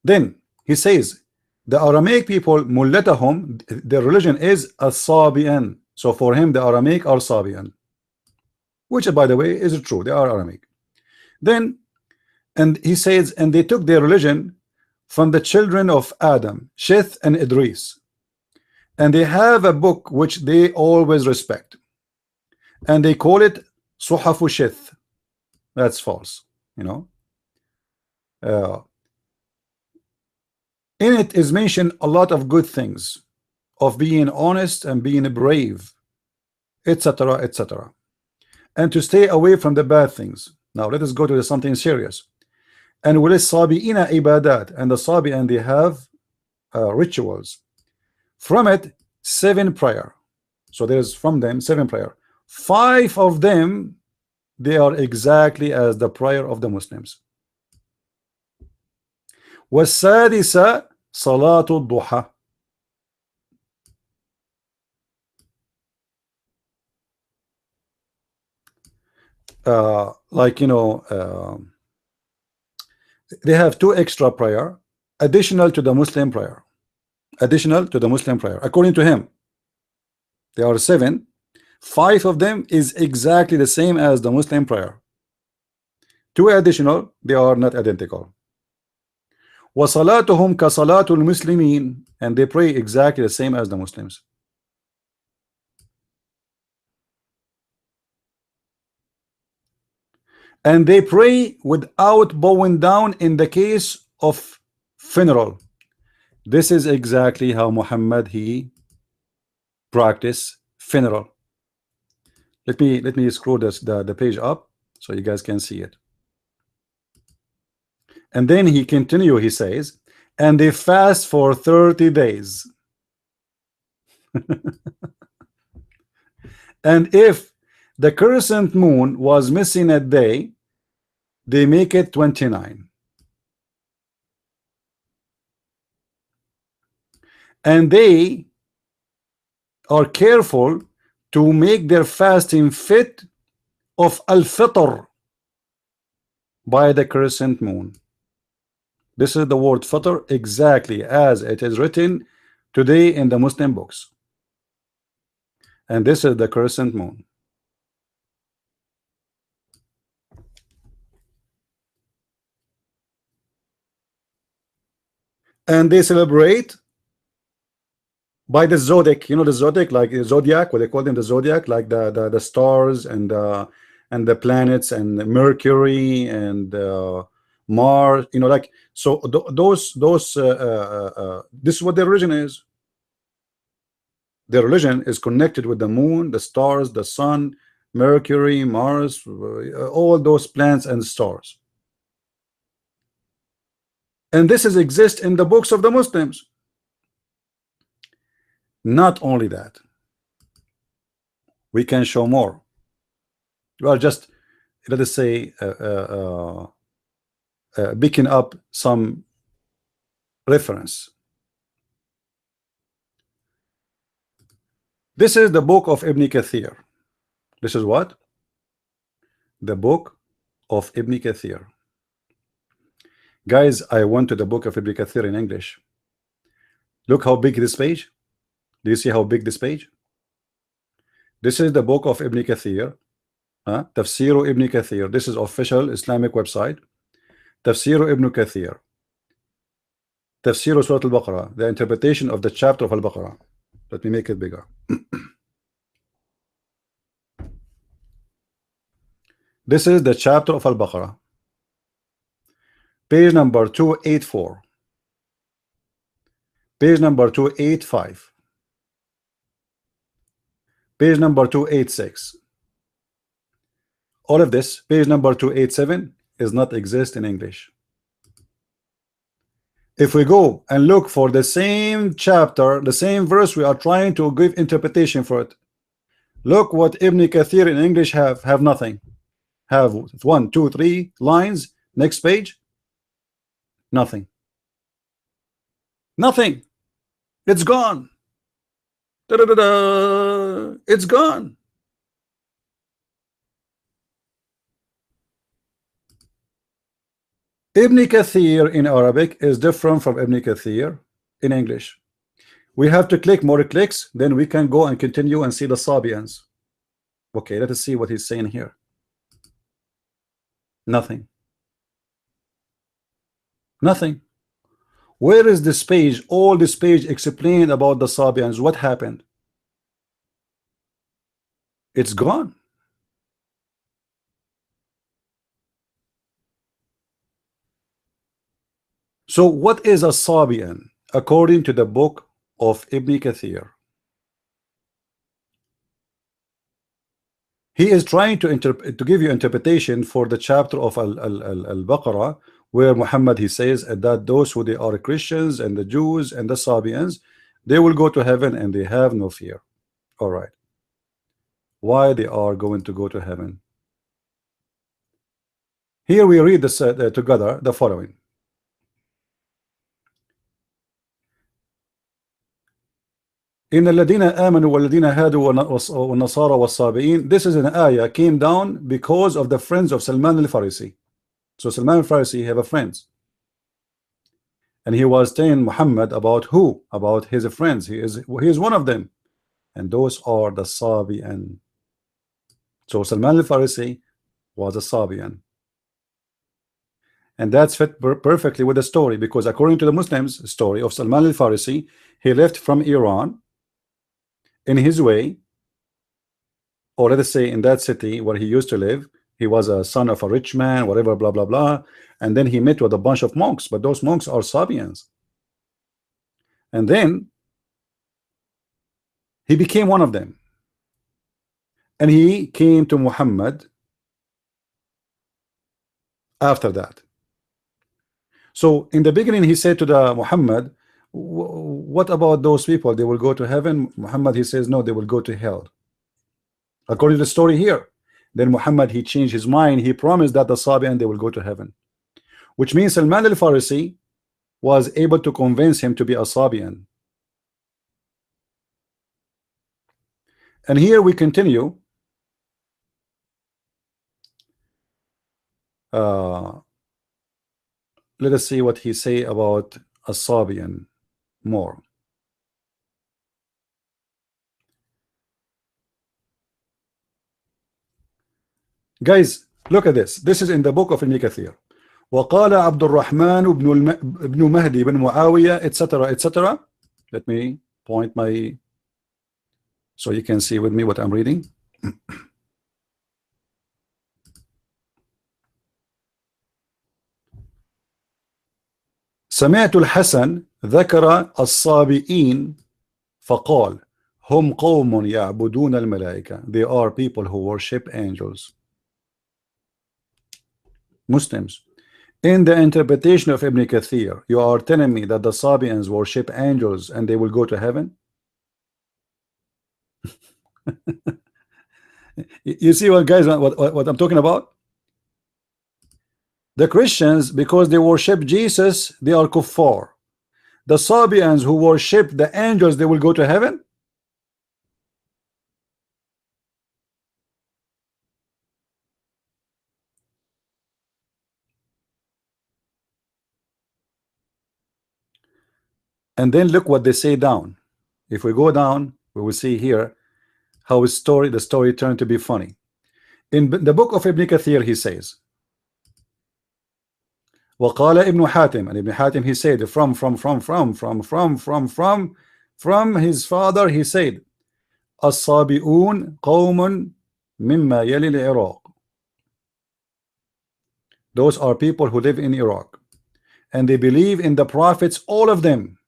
then he says the Aramaic people, mullatahum, their religion is a Sabian. So for him the Aramaic are Sabian, which by the way is true, they are Aramaic. Then and he says, and they took their religion from the children of Adam, Sheth and Idris, and they have a book which they always respect, and they call it Suhafu Sheth. That's false, you know. In it is mentioned a lot of good things of being honest and being brave, etc., etc., and to stay away from the bad things. Now let us go to something serious. And will Sabiina ibadat, and the Sabi and they have rituals. From it 7 prayer. So there's from them 7 prayer. 5 of them they are exactly as the prayer of the Muslims. والسادسة صلاة الضحى. Like you know, they have 2 extra prayer additional to the Muslim prayer. Additional to the Muslim prayer. According to him, there are 7. 5 of them is exactly the same as the Muslim prayer. 2 additional, they are not identical. وَصَلَاتُهُمْ كَصَلَاتُ الْمُسْلِمِينَ, and they pray exactly the same as the Muslims. And they pray without bowing down in the case of funeral. This is exactly how Muhammad he practiced funeral. Let me scroll the page up so you guys can see it. And then he continue, he says, and they fast for 30 days. And if the crescent moon was missing a day, they make it 29. And they are careful to make their fasting fit of al-fitr by the crescent moon. This is the word fitr exactly as it is written today in the Muslim books. And this is the crescent moon. And they celebrate by the zodiac. You know the zodiac, like zodiac, what they call them, the zodiac, like the stars and the planets and Mercury and Mars. You know, like, so those this is what their religion is. Their religion is connected with the moon, the stars, the sun, Mercury, Mars, all those planets and stars. And this is exist in the books of the Muslims. Not only that, we can show more. We are just, let us say, picking up some reference. This is the book of Ibn Kathir. This is what? The book of Ibn Kathir. Guys, I went to the book of Ibn Kathir in English. Look how big this page. Do you see how big this page? This is the book of Ibn Kathir. Tafsir Ibn Kathir. This is official Islamic website. Tafsir Ibn Kathir. Tafsir Surah Al-Baqarah. The interpretation of the chapter of Al-Baqarah. Let me make it bigger. This is the chapter of Al-Baqarah. Page number 284. Page number 285. Page number 286. All of this, page number 287, is not exist in English. If we go and look for the same chapter, the same verse, we are trying to give interpretation for it. Look what Ibn Kathir in English have nothing. Have 1, 2, 3 lines. Next page, nothing. Nothing. It's gone. Da -da -da -da. It's gone. Ibn Kathir in Arabic is different from Ibn Kathir in English. We have to click more clicks, then we can go and continue and see the Sabians. Okay, let us see what he's saying here. Nothing. Nothing. Where is this page? All this page explained about the Sabians. What happened? It's gone. So what is a Sabian according to the book of Ibn Kathir? He is trying to give you interpretation for the chapter of Al-Baqarah, where Muhammad, he says that those who they are Christians and the Jews and the Sabians, they will go to heaven and they have no fear. All right. Why they are going to go to heaven? Here we read this together, the following. إن الذين آمنوا والذين هادوا والنصارى والصابئين. This is an ayah came down because of the friends of Salman al-Farisi. So Salman al-Farisi have a friend, and he was telling Muhammad about who? About his friends. He is one of them, and those are the Sabian. So Salman al-Farisi was a Sabian, and that's fit perfectly with the story, because according to the Muslims story of Salman al-Farisi, he left from Iran. In his way, or let us say in that city where he used to live, he was a son of a rich man, whatever, blah blah blah, and then he met with a bunch of monks, but those monks are Sabians, and then he became one of them, and he came to Muhammad after that. So in the beginning, he said to the Muhammad, what about those people? They will go to heaven. Muhammad, he says, no, they will go to hell. According to the story here. Then Muhammad, he changed his mind. He promised that the Sabi'an, they will go to heaven. Which means Salman al-Farisi was able to convince him to be a Sabian. And here we continue. Let us see what he say about a Sabian more. Guys, look at this. This is in the book of Ibn Kathir. وقال عبد الرحمن بن مهدي بن معاوية etc etc. Let me point my so you can see with me what I'm reading. سمعت الحسن ذكر الصابئين فقال هم قوم يعبدون الملائكة. They are people who worship angels. Muslims. In the interpretation of Ibn Kathir, you are telling me that the Sabians worship angels and they will go to heaven? You see what, guys, what I'm talking about? The Christians, because they worship Jesus, they are kuffar. The Sabians who worship the angels, they will go to heaven? And then look what they say down. If we go down, we will see here how the story turned to be funny. In the book of Ibn Kathir, he says, وقال ابن حاتم, and Ibn Hatim, he said, from his father, he said, الصابئون قوم مما يلي العراق. Those are people who live in Iraq, and they believe in the prophets, all of them,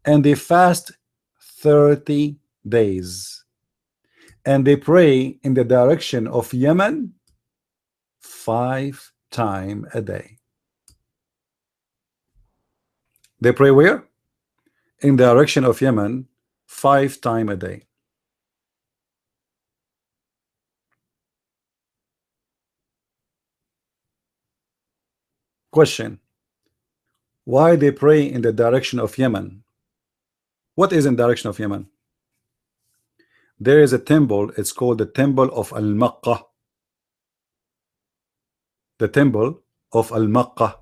and they fast 30 days, and they pray in the direction of Yemen 5 times a day. They pray where? In the direction of Yemen 5 times a day. Question: why they pray in the direction of Yemen? What is in direction of Yemen? There is a temple, it's called the temple of Al-Makkah. The temple of Al-Makkah.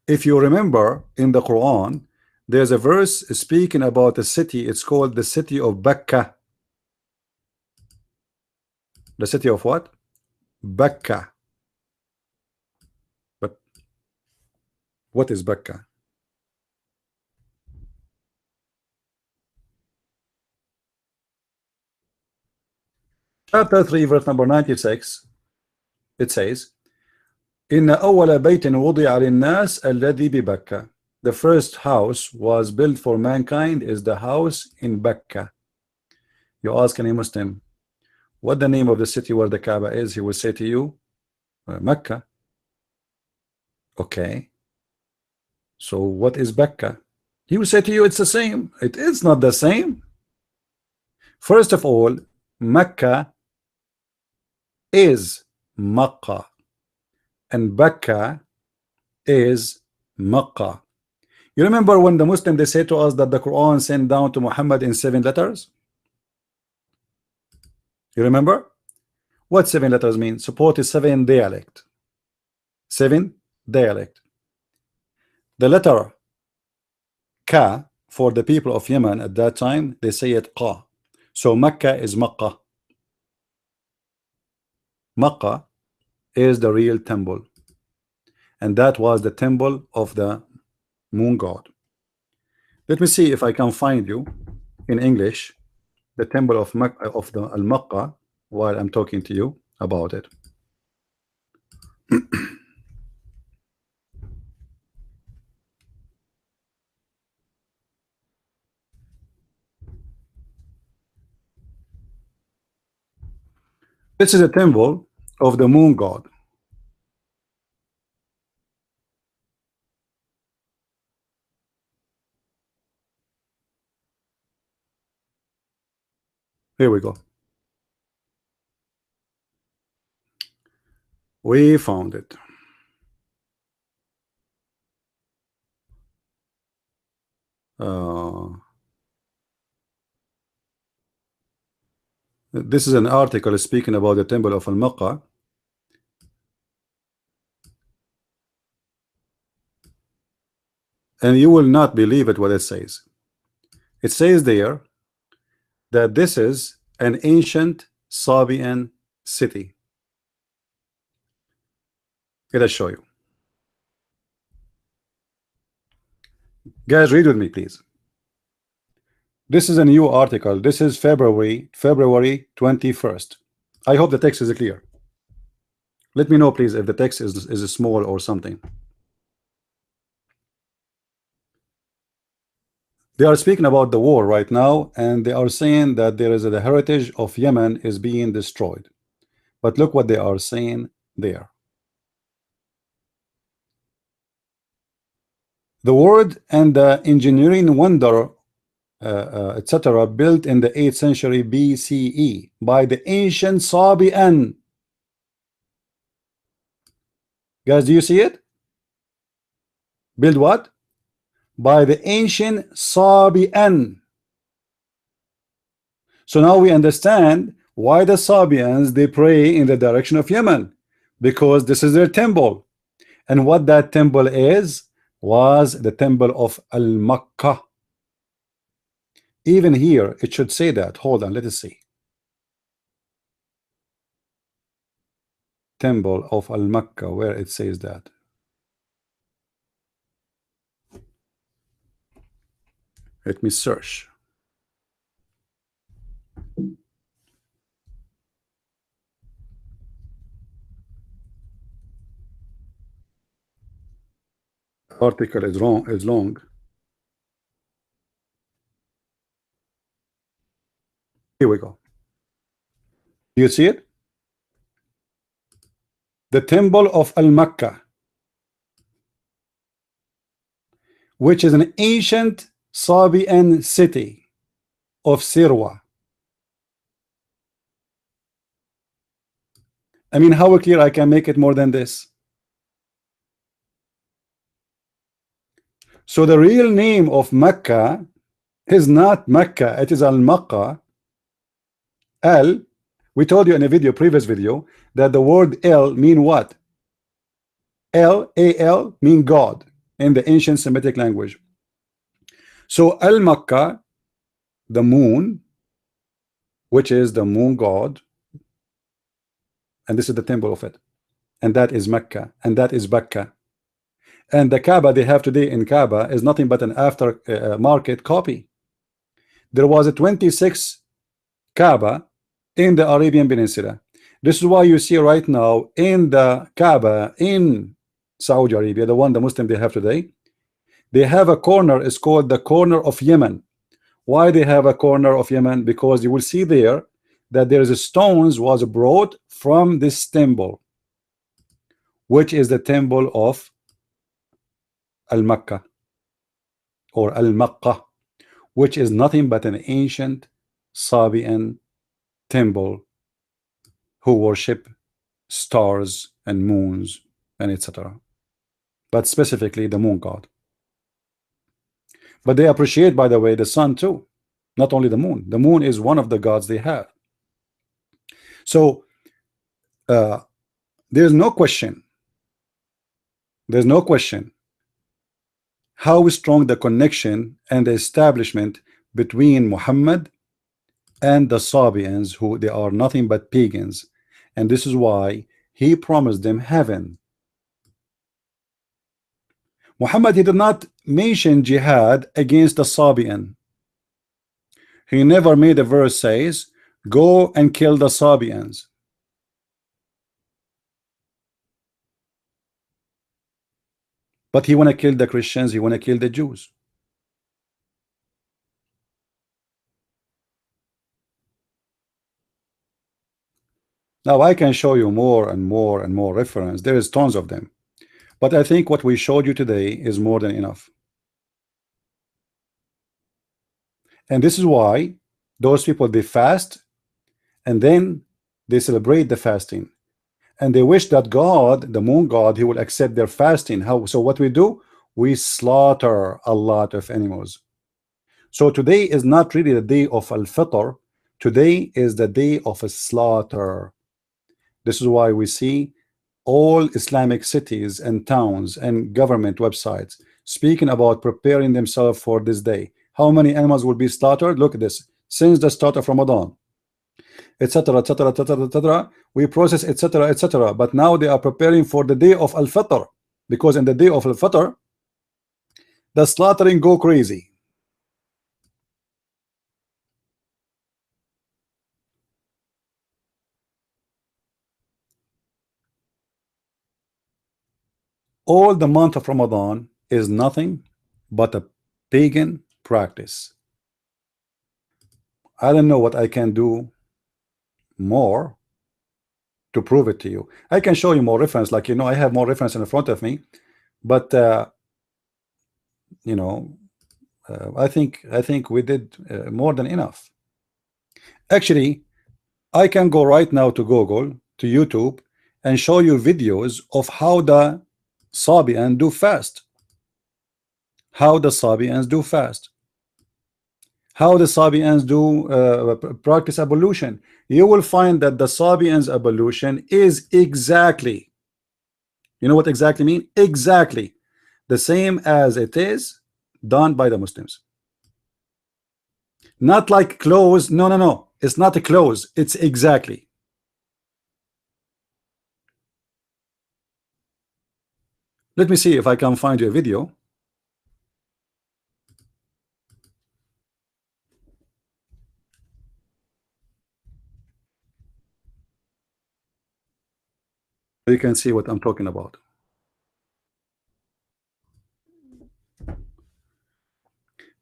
If you remember in the Quran, there's a verse speaking about a city, it's called the city of Bakka. The city of what? Bakka. But what is Bakka? Chapter 3 verse number 96, it says, إن أول بيت وضع للناس الذي ببكة. The first house was built for mankind is the house in Bakka. You ask any Muslim what the name of the city where the Kaaba is, he will say to you Mecca. Okay, so what is Bakka? He will say to you it's the same. It is not the same. First of all, Mecca is Makkah and Bakka is Makkah. You remember when the Muslim they say to us that the Quran sent down to Muhammad in 7 letters? You remember what 7 letters mean? Support is 7 dialect. 7 dialect. The letter Ka for the people of Yemen at that time, they say it Qa. So Mecca is Makkah. Makkah is the real temple, and that was the temple of the moon god. Let me see if I can find you in English the temple of Mecca, of the Al-Makkah, while I'm talking to you about it. This is a temple of the moon god. Here we go. We found it. This is an article speaking about the temple of Al-Makkah, and you will not believe it what it says. It says there that this is an ancient Sabian city. Let us show you. Guys, read with me, please. This is a new article. This is February 21st. I hope the text is clear. Let me know, please, if the text is small or something. They are speaking about the war right now, and they are saying that there is the heritage of Yemen is being destroyed. But look what they are saying there. The word and the engineering wonder, etc., built in the 8th century BCE by the ancient Sabian. Guys, do you see it? Build what? By the ancient Sabian. So now we understand why the Sabians, they pray in the direction of Yemen, because this is their temple. And what that temple is was the temple of Al-Makkah. Even here it should say that. Hold on, let us see. Temple of Al-Makkah, where it says that. Let me search. Article is long. Here we go. Do you see it? The temple of Al-Makkah, which is an ancient Sabian city of Sirwa. I mean, how clear I can make it more than this? So the real name of Mecca is not Mecca, it is Al-Makkah. Al, we told you in a previous video, that the word El mean what? L-A-L mean God in the ancient Semitic language. So Al-Makkah, the moon, which is the moon god, and this is the temple of it, and that is Mecca, and that is Bakka. And the Kaaba they have today in Kaaba is nothing but an after market copy. There was a 26 Kaaba in the Arabian Peninsula. This is why you see right now in the Kaaba in Saudi Arabia, the one the Muslim they have today, they have a corner, is called the corner of Yemen. Why they have a corner of Yemen? Because you will see there that there is a stones was brought from this temple, which is the temple of Al-Makkah or Al-Makkah, which is nothing but an ancient Sabian temple who worship stars and moons and etc., but specifically the moon god. But they appreciate, by the way, the sun too, not only the moon. The moon is one of the gods they have. So there's no question how strong the connection and the establishment between Muhammad and the Sabians, who they are nothing but pagans, and this is why he promised them heaven. Muhammad, he did not mention jihad against the Sabian. He never made a verse says go and kill the Sabians. But he want to kill the Christians, he want to kill the Jews. Now I can show you more and more and more reference. There is tons of them. But I think what we showed you today is more than enough. And this is why those people, they fast and then they celebrate the fasting, and they wish that God, the moon god, he will accept their fasting. How? So what we do, we slaughter a lot of animals. So today is not really the day of Al-Fitr. Today is the day of a slaughter. This is why we see all Islamic cities and towns and government websites speaking about preparing themselves for this day. How many animals will be slaughtered? Look at this. Since the start of Ramadan, etc., etc., etc., etc., we process, etc., etc. But now they are preparing for the day of Al-Fitr, because in the day of Al-Fitr, the slaughtering go crazy. All the month of Ramadan is nothing but a pagan practice. I don't know what I can do more to prove it to you. I can show you more reference, like, you know, I have more reference in front of me, but you know, I think we did more than enough. Actually, I can go right now to Google, to YouTube, and show you videos of how the Sabians do fast. How the Sabians do fast. How the Sabians do practice ablution. You will find that the Sabians ablution is exactly, you know what exactly mean? Exactly the same as it is done by the Muslims. Not like close. No, no, no. It's not a close. It's exactly. Let me see if I can find you a video. You can see what I'm talking about.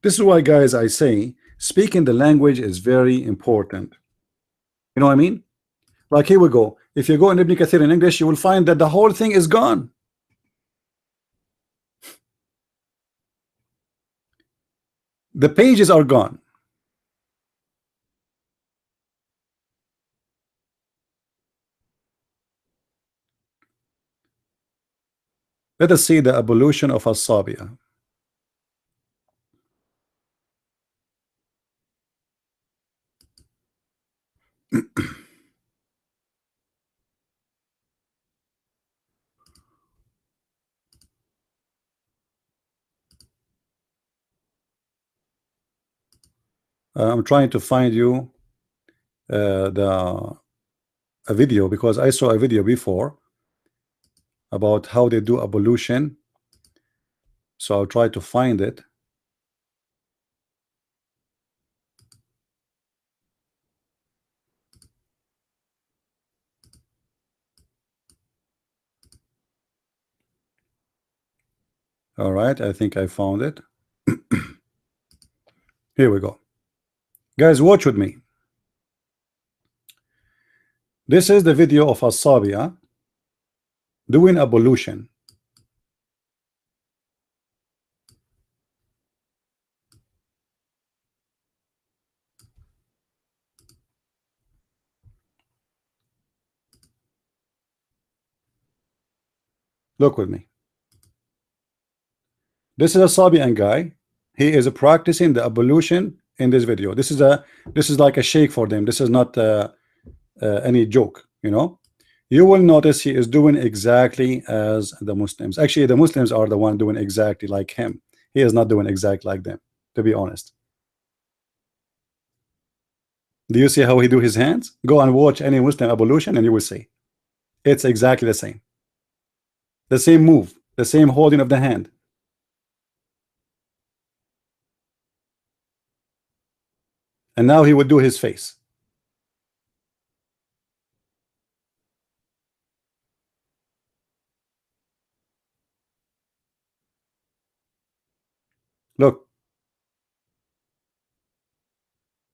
This is why, guys, I say speaking the language is very important. You know what I mean? Like, here we go. If you go in Ibn Kathir in English, you will find that the whole thing is gone. The pages are gone. Let us see the evolution of As-Sabia. I'm trying to find you the a video, because I saw a video before about how they do ablution. So I'll try to find it. All right, I think I found it. Here we go. Guys, watch with me. This is the video of As-Sabia doing ablution. Look with me. This is a Sabian guy. He is practicing the ablution in this video. This is like a shake for them. This is not any joke, you know. You will notice he is doing exactly as the Muslims. Actually, the Muslims are the one doing exactly like him. He is not doing exactly like them, to be honest. Do you see how he do his hands? Go and watch any Muslim ablution and you will see. It's exactly the same. The same move, the same holding of the hand. And now he would do his face. Look.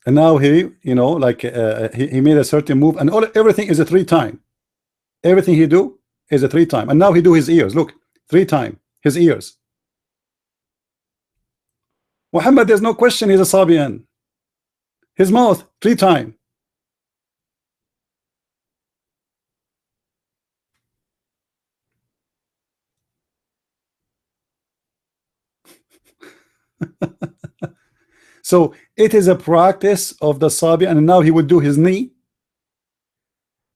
And now he, you know, like he made a certain move, and everything is a 3-time. Everything he do is a 3-time. And now he do his ears. Look, 3-time his ears. Muhammad, there's no question he's a Sabian. His mouth 3-time. So it is a practice of the Sabi, and now he would do his knee.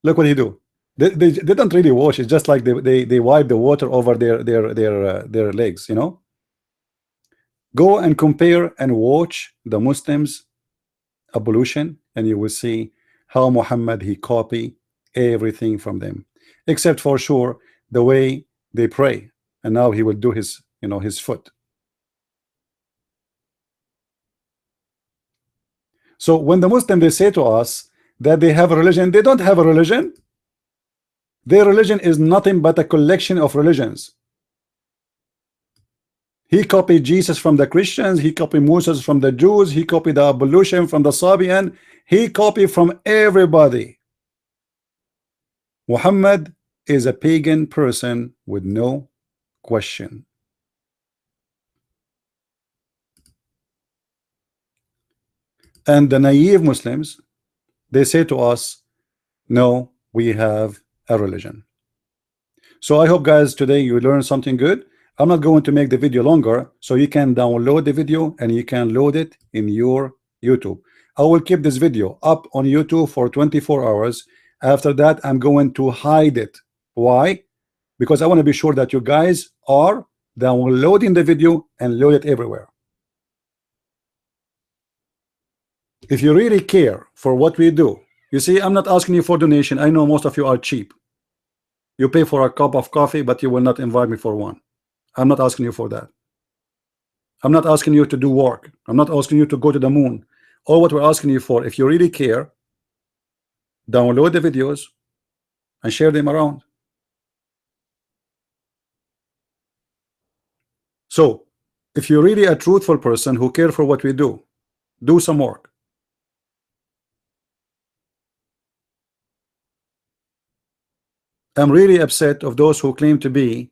Look what he do. They don't really wash. It's just like they wipe the water over their legs. You know. Go and compare and watch the Muslims ablution, and you will see how Muhammad he copy everything from them, except for sure the way they pray. And now he will do his, his foot. So when the Muslim they say to us that they have a religion, they don't have a religion. Their religion is nothing but a collection of religions. He copied Jesus from the Christians, he copied Moses from the Jews, he copied the ablution from the Sabian, he copied from everybody. Muhammad is a pagan person with no question. And the naive Muslims, they say to us, no, we have a religion. So I hope guys today you learned something good. I'm not going to make the video longer, so you can download the video and you can load it in your YouTube. I will keep this video up on YouTube for 24 hours. After that, I'm going to hide it. Why? Because I want to be sure that you guys are downloading the video and load it everywhere. If you really care for what we do, you see, I'm not asking you for donation. I know most of you are cheap. You pay for a cup of coffee, but you will not invite me for one. I'm not asking you for that. I'm not asking you to do work. I'm not asking you to go to the moon. All what we're asking you for, if you really care, download the videos and share them around. So if you're really a truthful person who care for what we do some work. I'm really upset of those who claim to be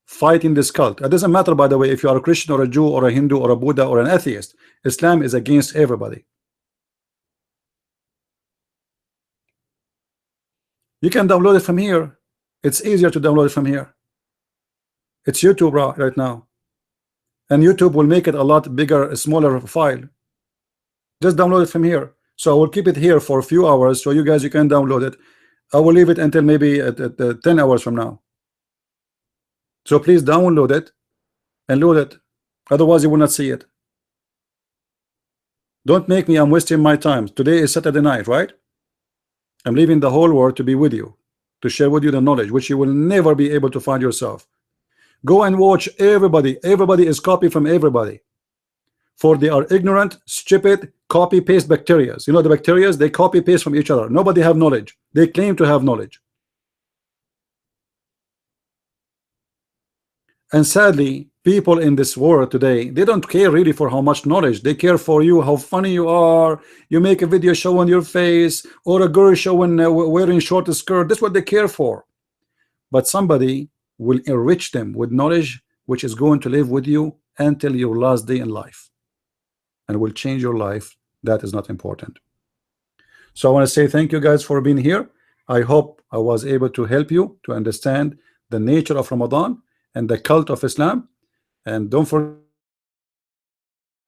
fighting this cult. It doesn't matter, by the way, if you are a Christian or a Jew or a Hindu or a Buddha or an atheist. Islam is against everybody. You can download it from here. It's easier to download it from here. It's YouTube right now, and YouTube will make it a lot bigger, a smaller file. Just download it from here. So I will keep it here for a few hours so you guys you can download it. I will leave it until maybe at 10 hours from now. So please download it and load it. Otherwise you will not see it. Don't make me, I'm wasting my time. Today is Saturday night, right? I'm leaving the whole world to be with you, to share with you the knowledge which you will never be able to find yourself. Go and watch everybody. Everybody is copy from everybody. For they are ignorant, stupid, copy paste bacteria. You know the bacteria, they copy paste from each other. Nobody have knowledge. They claim to have knowledge. And sadly, people in this world today, they don't care really for how much knowledge. They care for you, how funny you are. You make a video showing your face, or a girl showing wearing short skirt. That's what they care for. But somebody will enrich them with knowledge which is going to live with you until your last day in life and will change your life. That is not important. So I want to say thank you guys for being here. I hope I was able to help you to understand the nature of Ramadan and the cult of Islam. And don't forget,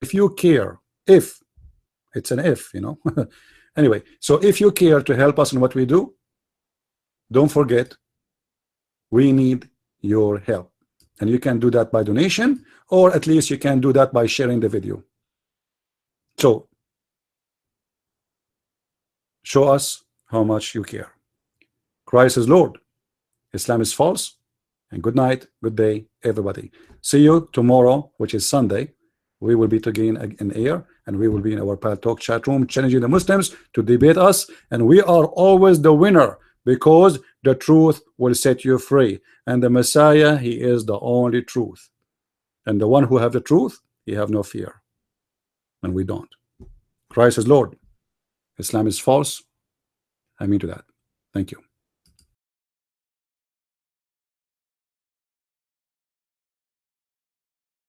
if you care, if it's an if, you know. Anyway, so if you care to help us in what we do, don't forget, we need your help. And you can do that by donation, or at least you can do that by sharing the video. So show us how much you care. Christ is Lord, Islam is false, and good night, good day, everybody. See you tomorrow, which is Sunday. We will be together in air, and we will be in our Pal Talk chat room challenging the Muslims to debate us, and we are always the winner because the truth will set you free, and the Messiah, he is the only truth, and the one who have the truth, he have no fear, and we don't. Christ is Lord, Islam is false. I mean to that. Thank you.